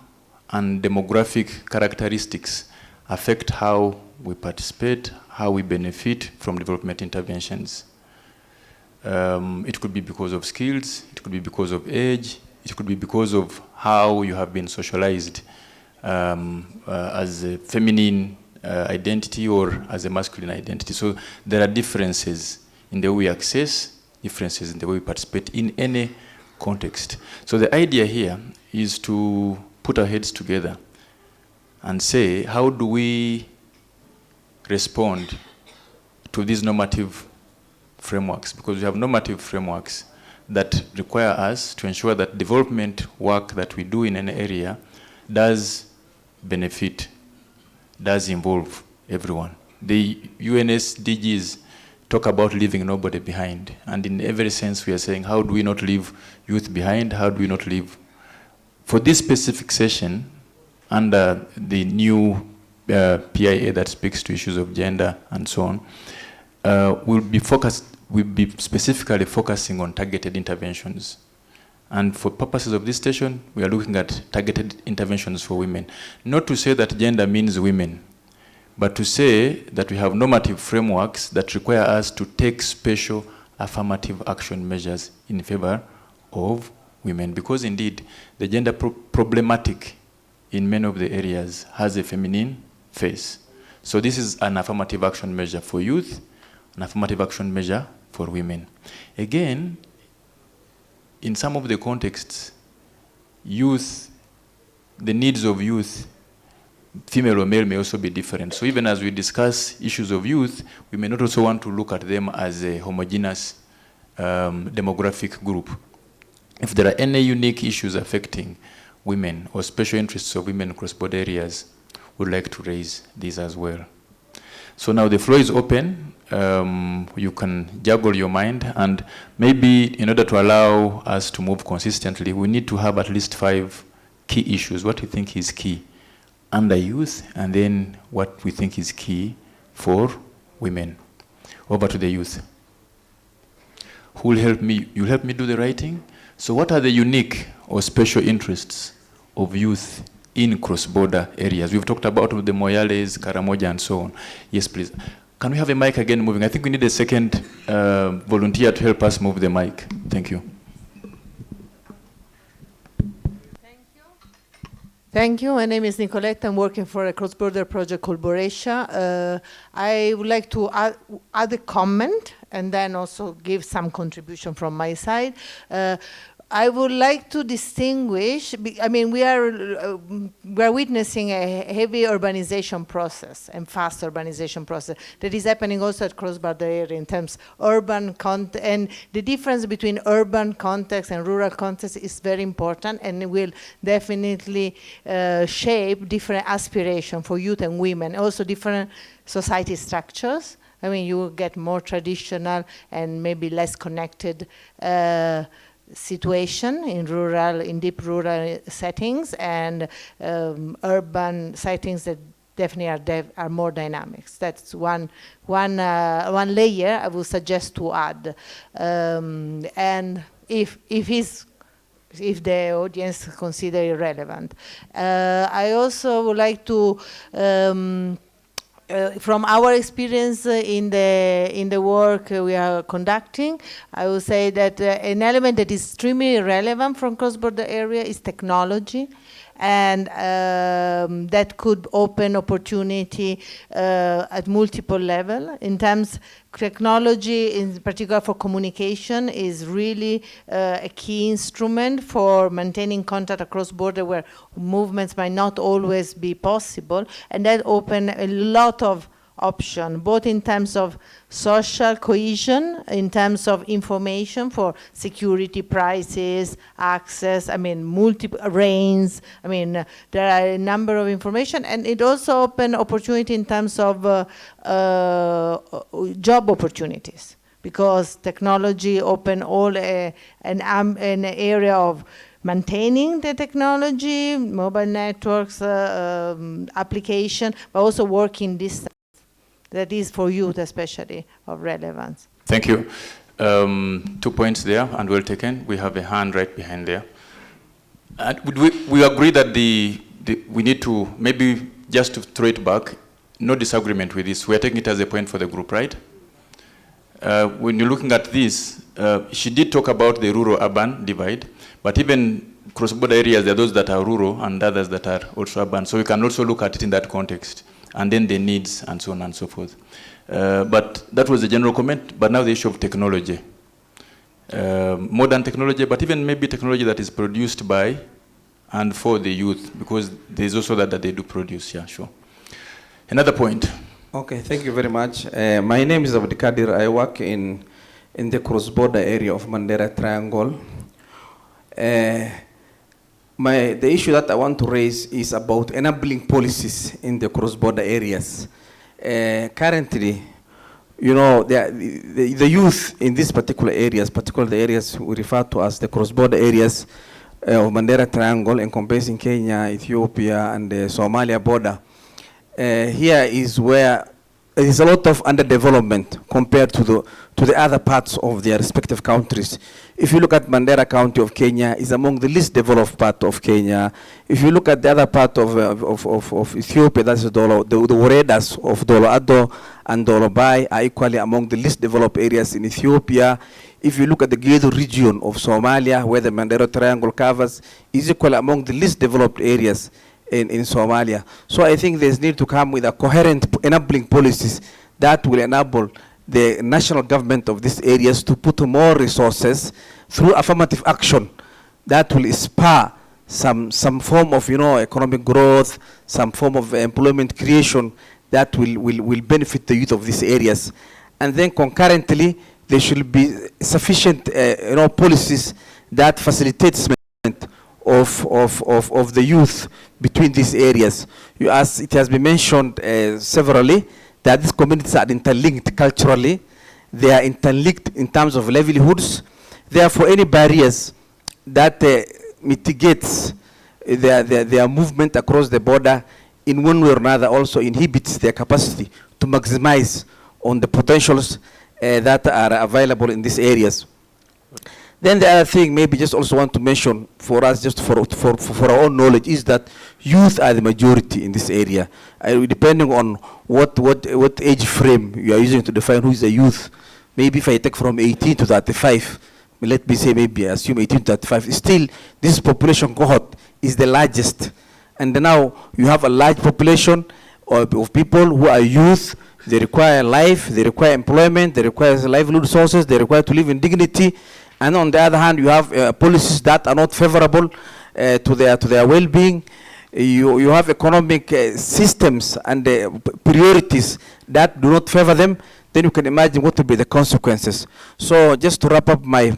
and demographic characteristics affect how we participate, how we benefit from development interventions. It could be because of skills, it could be because of age, it could be because of how you have been socialized as a feminine identity or as a masculine identity. So there are differences in the way we access, differences in the way we participate in any context. So the idea here is to put our heads together and say, how do we respond to these normative frameworks? Because we have normative frameworks that require us to ensure that development work that we do in an area does benefit, does involve everyone. The UNSDGs talk about leaving nobody behind. And in every sense, we are saying, how do we not leave youth behind? How do we not leave? For this specific session, under the new PIA that speaks to issues of gender and so on, we'll be specifically focusing on targeted interventions. And for purposes of this station, we are looking at targeted interventions for women. Not to say that gender means women, but to say that we have normative frameworks that require us to take special affirmative action measures in favor of women. Because indeed, the gender problematic in many of the areas has a feminine face. So this is an affirmative action measure for youth, an affirmative action measure for women. Again, in some of the contexts, youth, the needs of youth, female or male, may also be different. So even as we discuss issues of youth, we may not also want to look at them as a homogeneous demographic group. If there are any unique issues affecting women or special interests of women in cross-border areas, we'd like to raise these as well. So now the floor is open. You can juggle your mind, and maybe in order to allow us to move consistently, we need to have at least 5 key issues. What we think is key under youth, and then what we think is key for women. Over to the youth. Who will help me? You'll help me do the writing? So what are the unique or special interests of youth in cross-border areas? We've talked about the Moyales, Karamoja, and so on. Yes, please. Can we have a mic again moving? I think we need a second volunteer to help us move the mic. Thank you. Thank you. My name is Nicolette. I'm working for a cross-border project called Boresha. I would like to add a comment and then also give some contribution from my side. I would like to distinguish, I mean, we are witnessing a heavy urbanization process and fast urbanization process that is happening also at cross-border area in terms urban and the difference between urban context and rural context is very important and will definitely shape different aspirations for youth and women, also different society structures. I mean, you will get more traditional and maybe less connected situation in deep rural settings, and urban settings that definitely are more dynamic. That's one layer I would suggest to add. And if the audience consider it relevant. I also would like to from our experience in the work we are conducting, I would say that an element that is extremely relevant from cross-border area is technology, and that could open opportunity at multiple levels. In terms, technology, in particular for communication, is really a key instrument for maintaining contact across border where movements might not always be possible, and that open a lot of option, both in terms of social cohesion, in terms of information for security, prices, access, I mean, multiple range. I mean, there are a number of information, and it also open opportunity in terms of job opportunities, because technology open all an area of maintaining the technology, mobile networks, application, but also working distance. That is for youth especially of relevance. Thank you. 2 points there and well taken. We have a hand right behind there. And we agree that we need to, maybe just to throw it back, no disagreement with this. We are taking it as a point for the group, right? When you're looking at this, she did talk about the rural-urban divide, but even cross-border areas, there are those that are rural and others that are also urban. So we can also look at it in that context, and then the needs and so on and so forth. But that was a general comment, but now the issue of technology. Modern technology, but even maybe technology that is produced by and for the youth, because there's also that they do produce, yeah, sure. Another point. Okay, thank you very much. My name is Abdikadir. I work in the cross-border area of Mandera Triangle. The issue that I want to raise is about enabling policies in the cross-border areas. Currently, you know, the youth in these particular areas, particularly the areas we refer to as the cross-border areas of Mandera Triangle, encompassing Kenya, Ethiopia, and the Somalia border, here is where there is a lot of underdevelopment compared to the other parts of their respective countries. If you look at Mandera County of Kenya, is among the least developed part of Kenya. If you look at the other part of Ethiopia, that's the Woredas of Dolo Ado and Dolo Bai are equally among the least developed areas in Ethiopia. If you look at the Gedo region of Somalia, where the Mandera Triangle covers, is equally among the least developed areas in Somalia. So I think there's need to come with a coherent enabling policies that will enable the national government of these areas to put more resources through affirmative action that will spur some form of economic growth, some form of employment creation that will benefit the youth of these areas. And then concurrently, there should be sufficient policies that facilitates of the youth between these areas. As it has been mentioned severally, that these communities are interlinked culturally, they are interlinked in terms of livelihoods. Therefore, any barriers that mitigates their movement across the border in one way or another also inhibits their capacity to maximize on the potentials that are available in these areas. Then the other thing, maybe just also want to mention for us, just for our own knowledge, is that youth are the majority in this area. Depending on what age frame you are using to define who is a youth, maybe if I take from 18 to 35, let me say maybe assume 18 to 35, still this population cohort is the largest. And now you have a large population of people who are youth. They require life, they require employment, they require livelihood sources, they require to live in dignity. And on the other hand, you have policies that are not favorable to their well-being. You have economic systems and priorities that do not favor them. Then you can imagine what will be the consequences. So just to wrap up my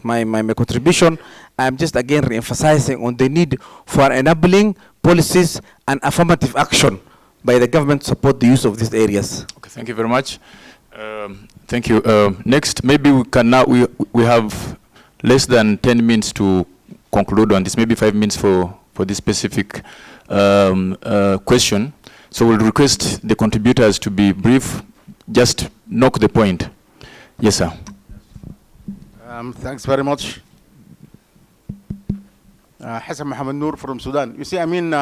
contribution, I'm just again re-emphasizing on the need for enabling policies and affirmative action by the government to support the use of these areas. Okay, thank you very much. Thank you. Next, maybe we can now, we have less than 10 minutes to conclude on this, maybe 5 minutes for this specific question. So we'll request the contributors to be brief, just knock the point. Yes, sir. Thanks very much. Hassan Mohammed Noor from Sudan. You see, I mean,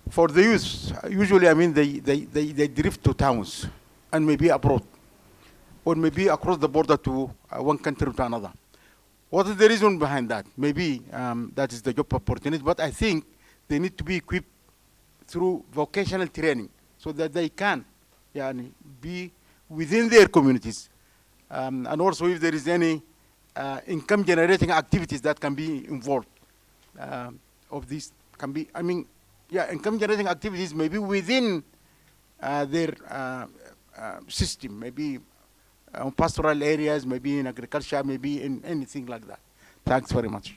for the youth, usually, I mean, they drift to towns and maybe abroad, or maybe across the border to one country to another. What is the reason behind that? Maybe that is the job opportunity, but I think they need to be equipped through vocational training so that they can be within their communities. And also if there is any income generating activities that can be involved of this can be, I mean, income generating activities maybe within their system, maybe on pastoral areas, maybe in agriculture, maybe in anything like that. Thanks very much.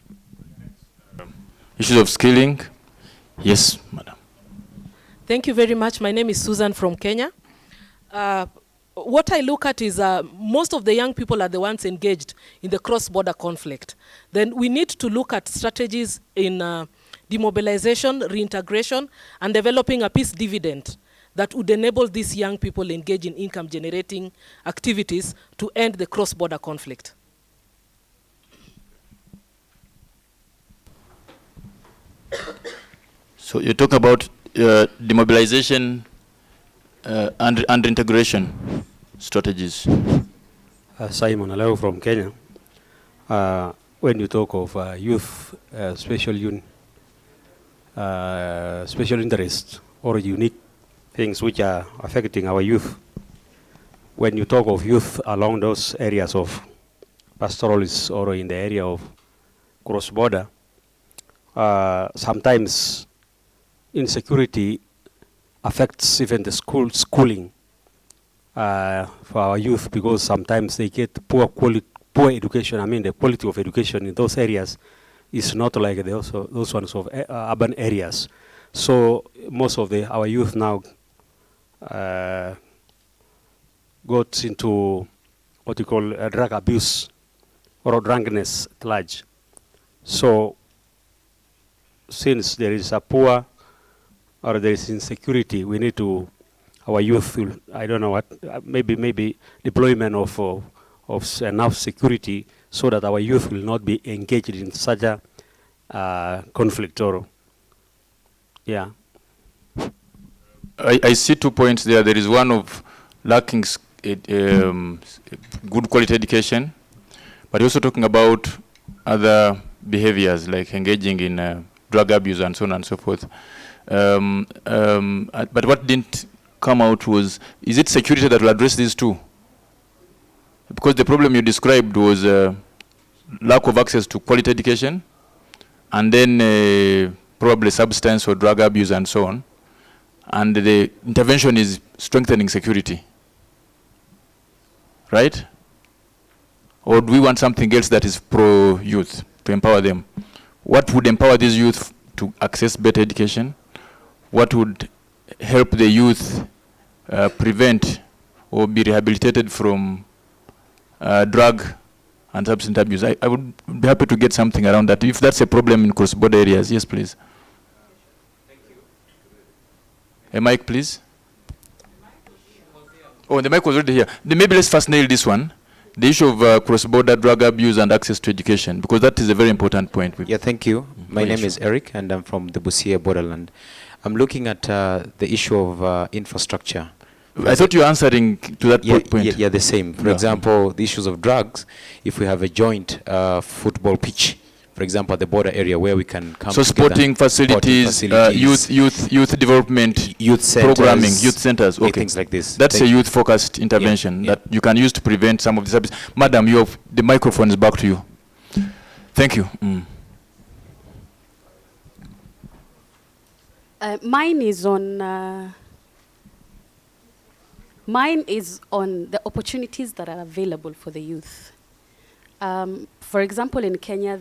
Issues of skilling. Yes, madam. Thank you very much. My name is Susan from Kenya. What I look at is most of the young people are the ones engaged in the cross-border conflict. Then we need to look at strategies in demobilization, reintegration, and developing a peace dividend that would enable these young people engage in income-generating activities to end the cross-border conflict. So you talk about demobilization and integration strategies. Simon Aleo from Kenya. When you talk of youth special interest or unique things which are affecting our youth, when you talk of youth along those areas of pastoralists or in the area of cross-border, sometimes insecurity affects even the schooling for our youth, because sometimes they get poor education. I mean, the quality of education in those areas is not like those ones of urban areas. So most of our youth now got into what you call drug abuse or drunkenness at large. So since there is a poor or there is insecurity, we need to our youth will, I don't know what, maybe deployment of enough security so that our youth will not be engaged in such a conflict or, yeah. I see 2 points there. There is one of lacking good quality education, but you're also talking about other behaviors like engaging in drug abuse and so on and so forth. But what didn't come out was, is it security that will address these two? Because the problem you described was lack of access to quality education, and then probably substance or drug abuse and so on. And the intervention is strengthening security, right? Or do we want something else that is pro-youth, to empower them? What would empower these youth to access better education? What would help the youth prevent or be rehabilitated from drug and substance abuse? I would be happy to get something around that. If that's a problem in cross-border areas, yes, please. A mic, please. Oh, the mic was already here. Maybe let's first nail this one. The issue of cross-border drug abuse and access to education, because that is a very important point. Yeah, thank you. My name is Eric, and I'm from the Busia borderland. I'm looking at the issue of infrastructure. I thought you were answering to that point. Yeah, the same. For example, the issues of drugs, if we have a joint football pitch, for example, at the border area where we can come so together. sporting facilities, youth development, youth centers, programming, youth centers, okay. Things like this. That's a youth-focused intervention that you can use to prevent some of the abuse. Madam, the microphone is back to you. Thank you. Mine is on the opportunities that are available for the youth. For example, in Kenya,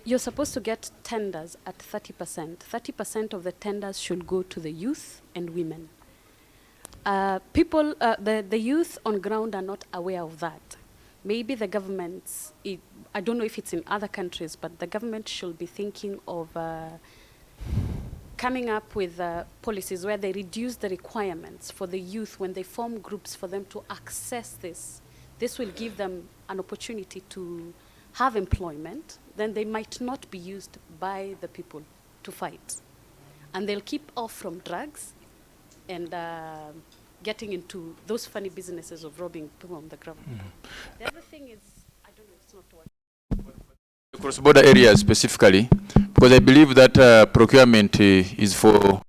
you're supposed to get tenders at 30%. 30% of the tenders should go to the youth and women. The youth on ground are not aware of that. Maybe the governments, I don't know if it's in other countries, but the government should be thinking of coming up with policies where they reduce the requirements for the youth when they form groups for them to access this. This will give them an opportunity to have employment. Then they might not be used by the people to fight. And they'll keep off from drugs and getting into those funny businesses of robbing people on the ground. The other thing is, I don't know, it's not working. Cross-border areas specifically, because I believe that procurement is for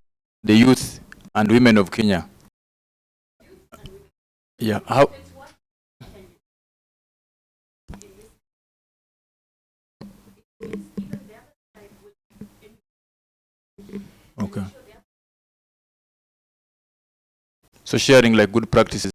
the youth and women of Kenya. Yeah, how? Okay. So sharing like good practices.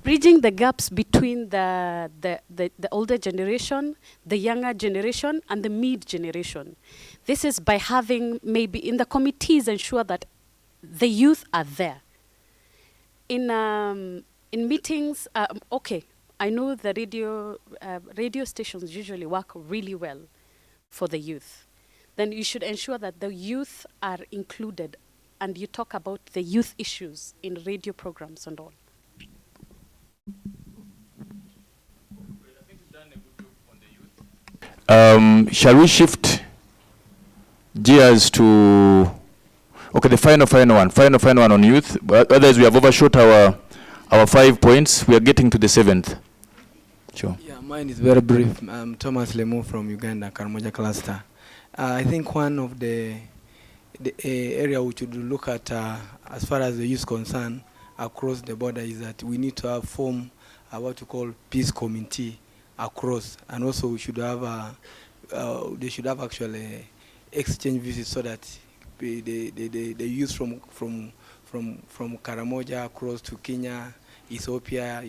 Bridging the gaps between the older generation, the younger generation, and the mid generation. This is by having maybe in the committees ensure that the youth are there. In meetings, okay, I know the radio stations usually work really well for the youth. Then you should ensure that the youth are included and you talk about the youth issues in radio programs and all. Shall we shift gears to the final one on youth? Otherwise, we have overshot our 5 points. We are getting to the 7th. Sure. Yeah, mine is very brief. I'm Thomas Lemu from Uganda, Karamoja cluster. I think one of the area we should look at as far as the youth concerned across the border is that we need to form what we call peace committee across, and also we should have they should have actually exchange visits so that the youth from Karamoja across to Kenya, Ethiopia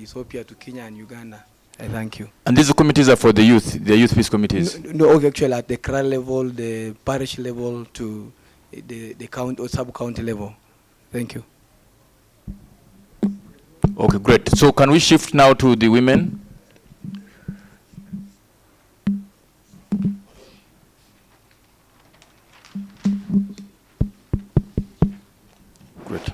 to Kenya and Uganda I thank you. And these committees are for the youth peace committees? No, okay, actually at the CRA level, the parish level to the county or sub-county level. Thank you. Okay, great. So can we shift now to the women? Great.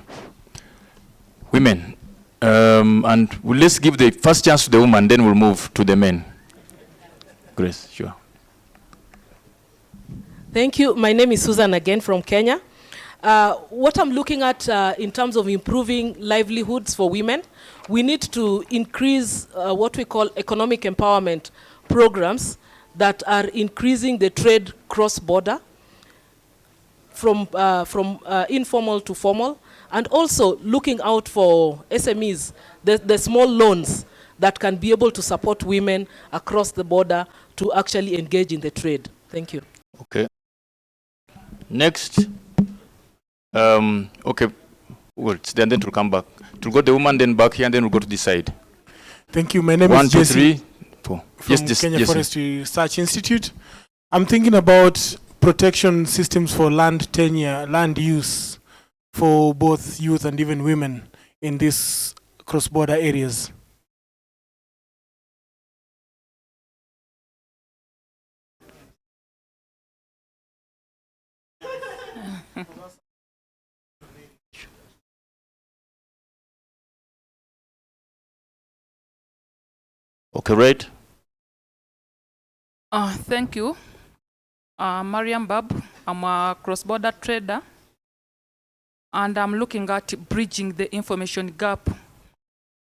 Women. And let's give the first chance to the woman, then we'll move to the men. Grace, sure. Thank you. My name is Susan again from Kenya. What I'm looking at in terms of improving livelihoods for women, we need to increase what we call economic empowerment programs that are increasing the trade cross-border from informal to formal, and also looking out for SMEs, the small loans that can be able to support women across the border to actually engage in the trade. Thank you. Okay. Next. Okay. Well, then to come back. To go the woman, then back here, and then we'll go to this side. Thank you. My name is Jesse. 1, 2, 3, 4. From Kenya Forestry Research Institute. I'm thinking about protection systems for land tenure, land use for both youth and even women in these cross-border areas. Okay, right. Thank you. Mariam Bab, I'm a cross-border trader, and I'm looking at bridging the information gap,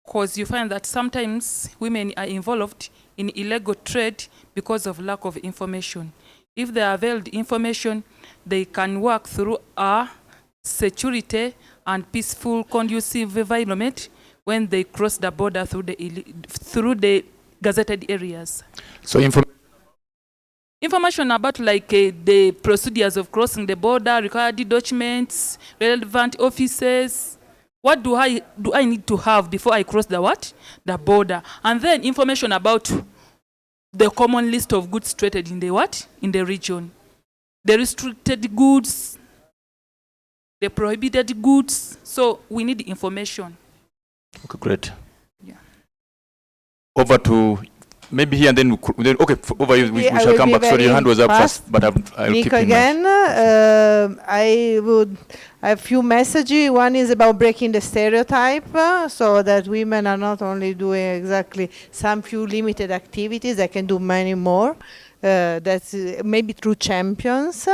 because you find that sometimes women are involved in illegal trade because of lack of information. If they are availed information, they can work through a security and peaceful, conducive environment when they cross the border through the gazetted areas. So information about like the procedures of crossing the border, required documents, relevant offices. What do I need to have before I cross the what? The border. And then information about the common list of goods traded in the what? In the region. The restricted goods, the prohibited goods. So we need information. Okay, great. Yeah. Over to maybe here and then, okay, over you, we shall come back. Sorry, your hand was up first, but I'll keep in again. I have a few messages. One is about breaking the stereotype, so that women are not only doing exactly some few limited activities, they can do many more. That's maybe through champions.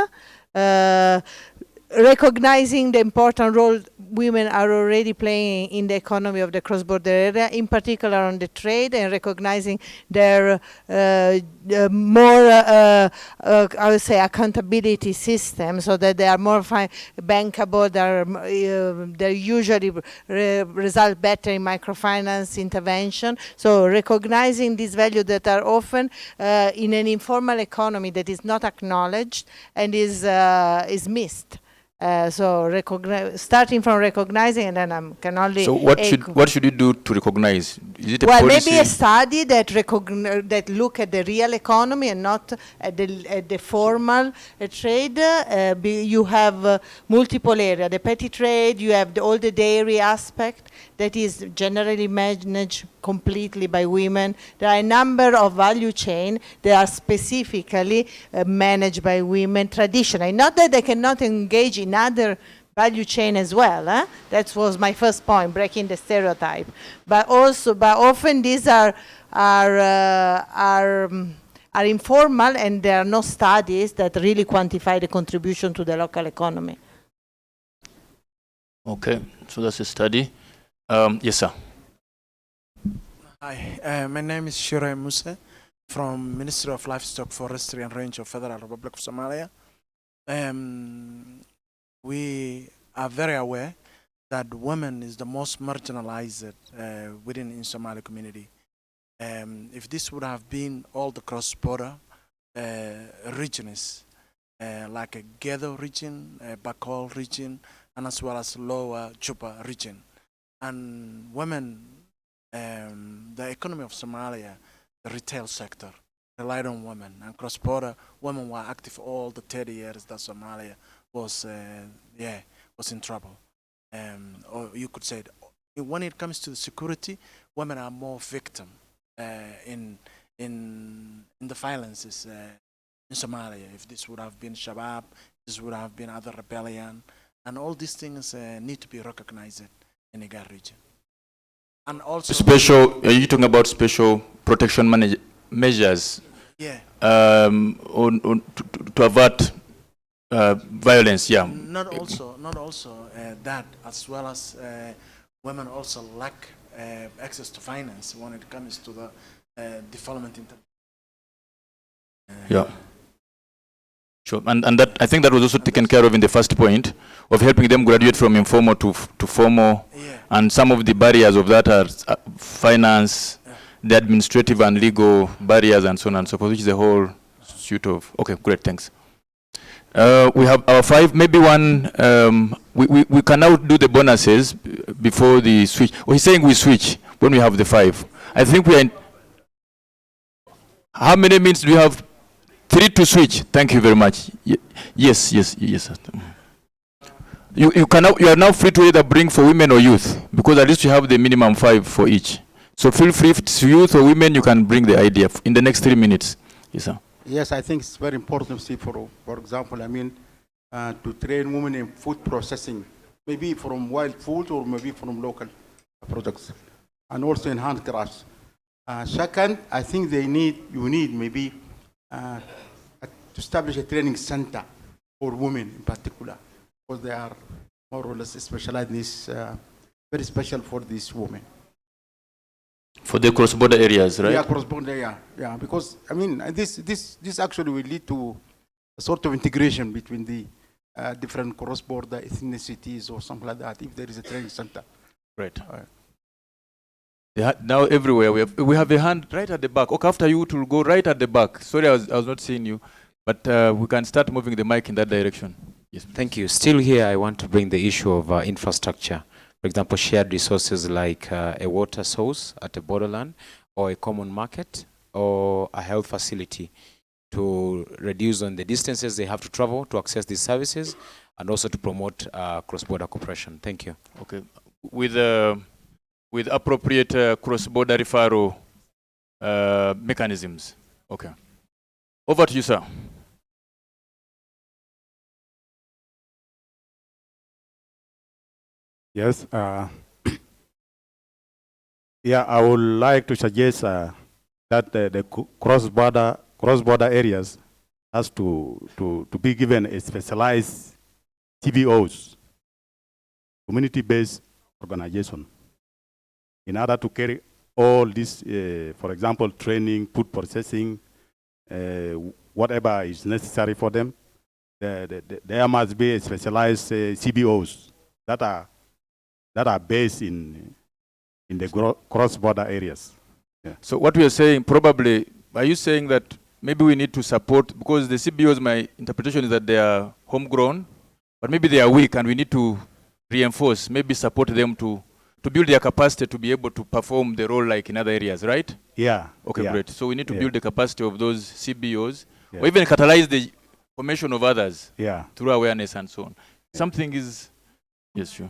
Recognizing the important role women are already playing in the economy of the cross-border area, in particular on the trade, and recognizing their more, I would say, accountability system, so that they are more bankable, they usually result better in microfinance intervention. So recognizing these values that are often in an informal economy that is not acknowledged and is missed. So starting from recognizing, and then I can only. So what should you do to recognize? Is it a well, policy? maybe a study that look at the real economy and not at the formal trade. You have multiple areas. The petty trade. You have all the dairy aspect that is generally managed completely by women. There are a number of value chain that are specifically managed by women traditionally. Not that they cannot engage in other value chain as well. That was my first point, breaking the stereotype. But often these are informal, and there are no studies that really quantify the contribution to the local economy. Okay, so that's a study. Yes, sir. Hi, my name is Shira Musa from Ministry of Livestock, Forestry and Range of Federal Republic of Somalia. We are very aware that women is the most marginalized within the Somali community. If this would have been all the cross-border regions, like a Gedo region, Bakol region, and as well as Lower Juba region, and women, the economy of Somalia the retail sector relied on women, and cross-border women were active all the 30 years that Somalia was in trouble. Or you could say, when it comes to the security, women are more victim in the violences in Somalia. If this would have been Shabab, this would have been other rebellion, and all these things need to be recognized in the Igad region. And also special. Are you talking about special protection measures? Yeah. To avert violence. Yeah. Not also that, as well as women also lack access to finance when it comes to the development. Yeah. Sure, and that I think that was also taken care of in the first point of helping them graduate from informal to formal, and some of the barriers of that are finance, the administrative and legal barriers, and so on and so forth, which is a whole suite of. Okay, great, thanks. We have our 5, maybe one. We can now do the bonuses before the switch. Oh, he's saying we switch when we have the 5. I think we are in. How many minutes do we have? 3 to switch. Thank you very much. Yes. You are now free to either bring for women or youth, because at least you have the minimum 5 for each. So feel free, if it's youth or women, you can bring the idea in the next 3 minutes. Yes, sir. Yes, I think it's very important to see, for example, I mean, to train women in food processing, maybe from wild food or maybe from local products, and also in handcrafts. Second, I think you need maybe to establish a training center for women in particular, because they are more or less specialized in this, very special for these women. For the cross-border areas, right? Yeah, cross-border, yeah. Because I mean, this actually will lead to a sort of integration between the different cross-border ethnicities or something like that, if there is a training center. Right. Now everywhere we have a hand right at the back. Okay, after you, it will go right at the back. Sorry, I was not seeing you, but we can start moving the mic in that direction. Yes. Thank you. Still here, I want to bring the issue of infrastructure. For example, shared resources like a water source at a borderland, or a common market, or a health facility, to reduce on the distances they have to travel to access these services, and also to promote cross-border cooperation. Thank you. Okay. With appropriate cross-border referral mechanisms. Okay. Over to you, sir. Yes. Yeah, I would like to suggest that the cross-border areas has to be given a specialized CBOs, community-based organization, in order to carry all this, for example, training, food processing, whatever is necessary for them. There must be a specialized CBOs that are based in the cross-border areas. Yeah. So what we are saying, probably, are you saying that maybe we need to support, because the CBOs, my interpretation is that they are homegrown, but maybe they are weak and we need to reinforce, maybe support them to build their capacity to be able to perform the role like in other areas, right? Yeah. Okay, yeah. great. So we need to build the capacity of those CBOs, or even catalyze the formation of others through awareness and so on. Something is, yes, sure.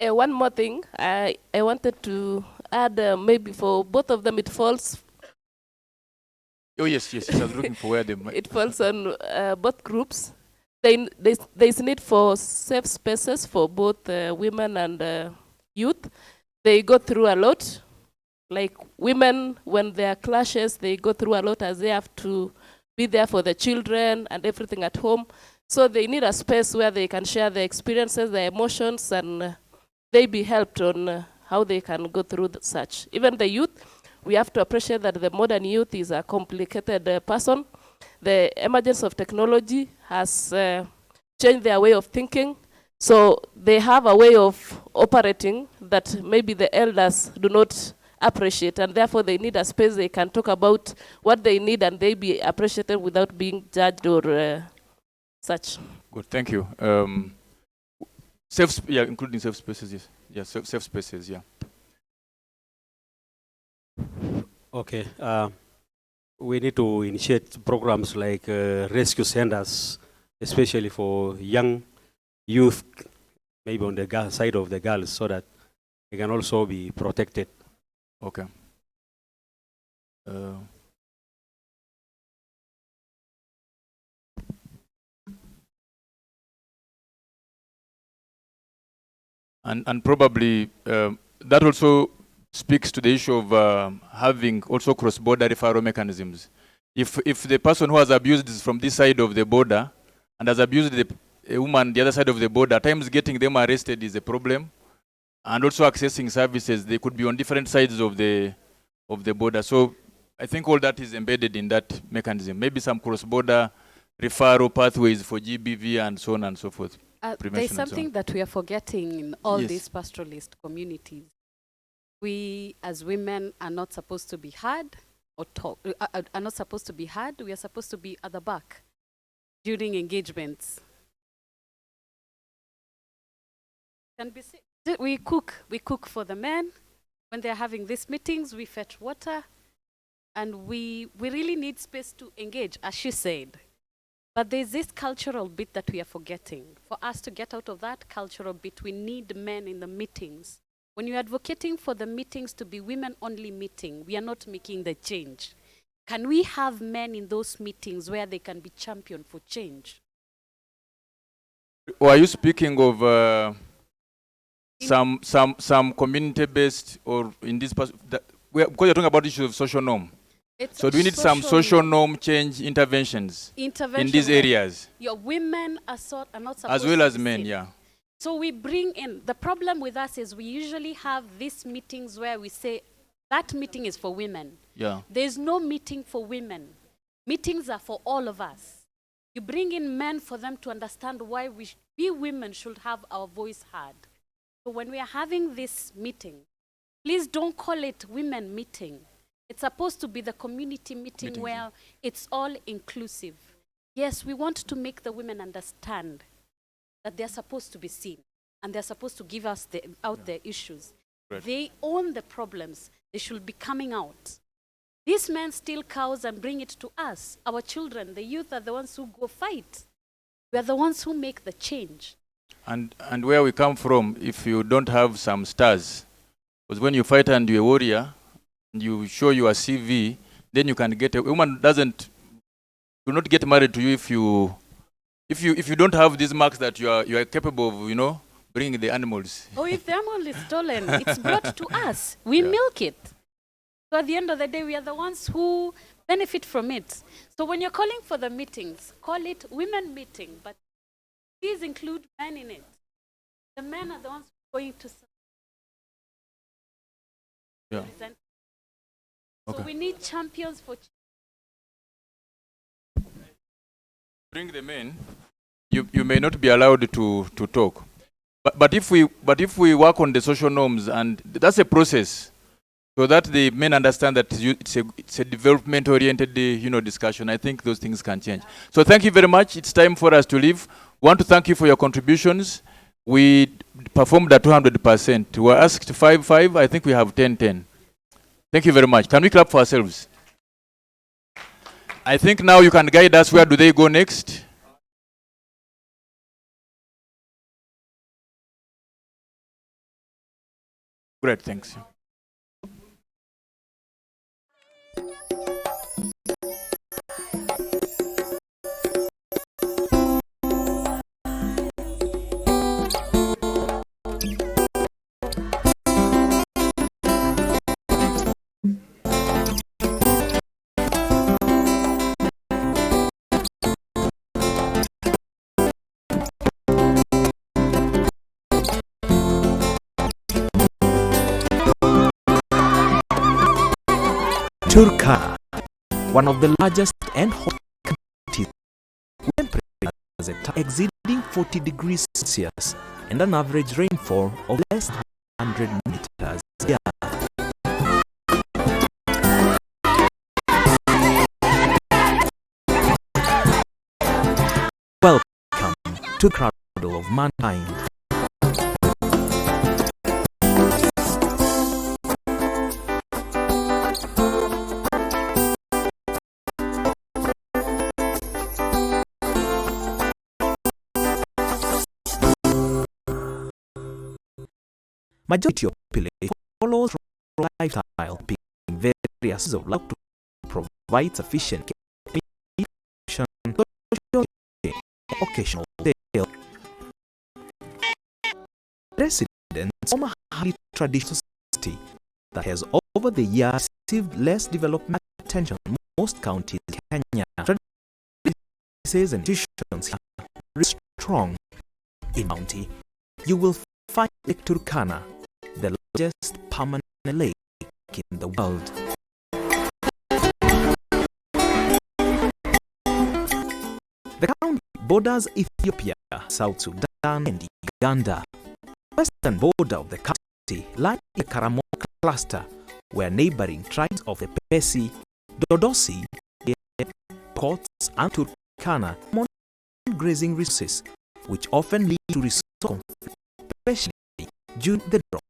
One more thing, I wanted to add, maybe for both of them it falls. Oh yes, I was looking for where they might. It falls on both groups. There's need for safe spaces for both women and youth. They go through a lot. Like women, when there are clashes, they go through a lot as they have to be there for the children and everything at home. So they need a space where they can share their experiences, their emotions, and they be helped on how they can go through such. Even the youth, We have to appreciate that the modern youth is a complicated person. The emergence of technology has changed their way of thinking. So they have a way of operating that maybe the elders do not appreciate, and therefore they need a space they can talk about what they need and they be appreciated without being judged or such. Good, thank you. Including safe spaces, yes. Yeah, safe spaces, yeah. Okay. We need to initiate programs like rescue centers, especially for young youth, maybe on the side of the girls, so that they can also be protected. Okay. And probably that also speaks to the issue of having also cross-border referral mechanisms. If the person who has abused is from this side of the border and has abused a woman the other side of the border, at times getting them arrested is a problem, and also accessing services, they could be on different sides of the border. So I think all that is embedded in that mechanism. Maybe some cross-border referral pathways for GBV and so on and so forth. There's something that we are forgetting in all these pastoralist communities. We as women are not supposed to be heard or talk, are not supposed to be heard. We are supposed to be at the back during engagements. We cook for the men. When they're having these meetings, we fetch water, and we really need space to engage, as she said. But there's this cultural bit that we are forgetting. For us to get out of that cultural bit, we need men in the meetings. When you're advocating for the meetings to be women-only meeting, we are not making the change. Can we have men in those meetings where they can be championed for change? Or are you speaking of some community-based, or in this because you're talking about issues of social norm? So do we need some social norm change interventions in these areas? Your women are not supposed as well to as be men, seen. yeah. So we bring in, the problem with us is we usually have these meetings where we say, that meeting is for women. Yeah. There's no meeting for women. Meetings are for all of us. You bring in men for them to understand why we women should have our voice heard. So when we are having this meeting, please don't call it women meeting. It's supposed to be the community meeting where it's all inclusive. Yes, we want to make the women understand that they're supposed to be seen and they're supposed to give us out their issues. Right. They own the problems. They should be coming out. These men steal cows and bring it to us. Our children, the youth, are the ones who go fight. We are the ones who make the change. And where we come from, if you don't have some stars, because when you fight and you're a warrior, and you show your CV, then you can get a woman will not get married to you if you don't have these marks that you are capable of, bringing the animals. Oh, if the animal is stolen, it's brought to us. We milk it. So at the end of the day, we are the ones who benefit from it. So when you're calling for the meetings, call it women meeting, but please include men in it. The men are the ones who are going to represent. So we need champions for change. Bring them in. You may not be allowed to talk, but if we work on the social norms, and that's a process, so that the men understand that it's a development-oriented discussion. I think those things can change. So thank you very much. It's time for us to leave. We want to thank you for your contributions. We performed at 200%. We were asked 5-5. I think we have 10-10. Thank you very much. Can we clap for ourselves? I think now you can guide us. Where do they go next? Great, thanks. Turkana, one of the largest and hottest counties, with temperatures exceeding 40 degrees Celsius and an average rainfall of less than 100 millimeters a year. Welcome to the cradle of mankind. Majority of population follows lifestyle, being various of life to provide sufficient nutrition, social and occasional sale. Residents form a highly traditional society that has over the years received less development attention than most counties in Kenya. Traditions and institutions are very strong in the county. You will find Lake Turkana, the largest permanent lake in the world. The county borders Ethiopia, South Sudan, and Uganda. The western border of the county lies in the Karamoja cluster, where neighboring tribes of the Pesi, Dodosi, Pots, and Turkana have grazing resources, which often lead to resource conflict, especially during the drought.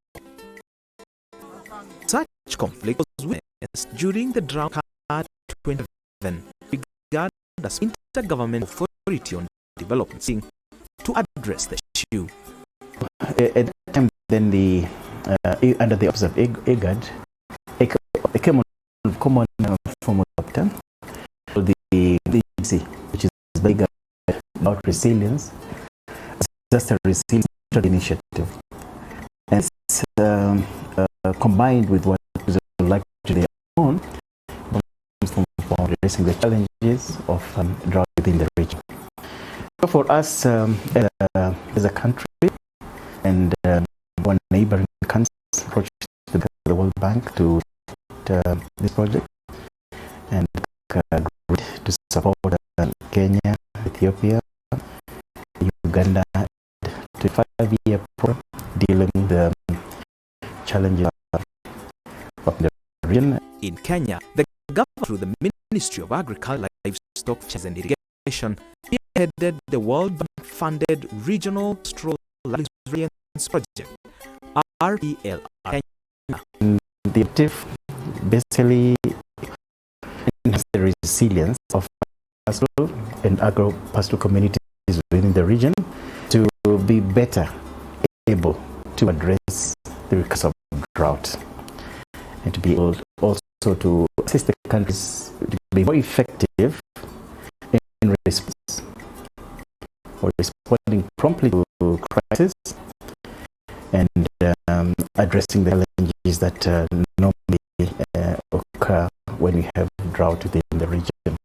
Such conflict was witnessed during the drought of 2011, Igad as intergovernmental authority on development to address the issue. At that time, then under the office of Igad, a common form of adopter, the agency, which is bigger about resilience, disaster resilience initiative, and it's combined with what is like to their own for addressing the challenges of drought within the region. So for us as a country and one neighboring countries approached the World Bank to this project and agreed to support Kenya, Ethiopia, Uganda to a 5-year program dealing with the challenges of the region. In Kenya, the government through the Ministry of Agriculture, Livestock, Fisheries and Irrigation headed the World Bank-funded Regional Pastoral Resilience Project, RPLR. The objective basically enhance the resilience of pastoral and agro-pastoral communities within the region to be better able to address the risks of drought and to be able also to assist the countries to be more effective in response or responding promptly to crisis and addressing the challenges that normally occur when we have drought within the region.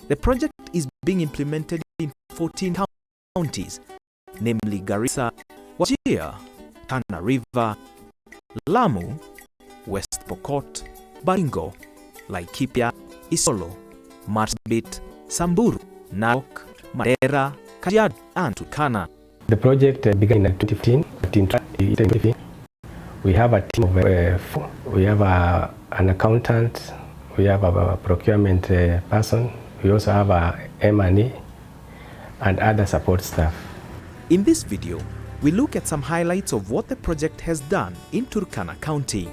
The project is being implemented in 14 counties, namely Garissa, Wajir, Tana River, Lamu, West Pokot, Baringo, Laikipia, Isolo, Marsabit, Samburu, Narok, Mandera, Kajiado, and Turkana. The project began in 2015. We have a team of 4. We have an accountant, we have a procurement person, we also have a M&E and other support staff. In this video, we look at some highlights of what the project has done in Turkana County.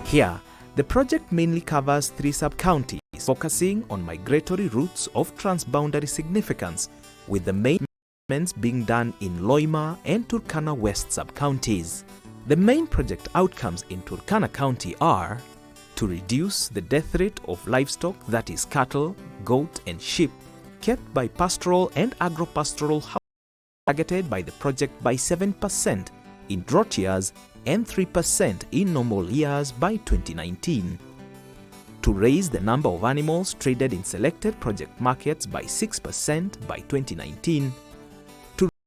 Here, the project mainly covers 3 sub-counties, focusing on migratory routes of transboundary significance, with the main investments being done in Loima and Turkana West sub-counties. The main project outcomes in Turkana County are to reduce the death rate of livestock, that is cattle, goat and sheep, kept by pastoral and agro-pastoral households, targeted by the project by 7% in drought years and 3% in normal years by 2019. To raise the number of animals traded in selected project markets by 6% by 2019,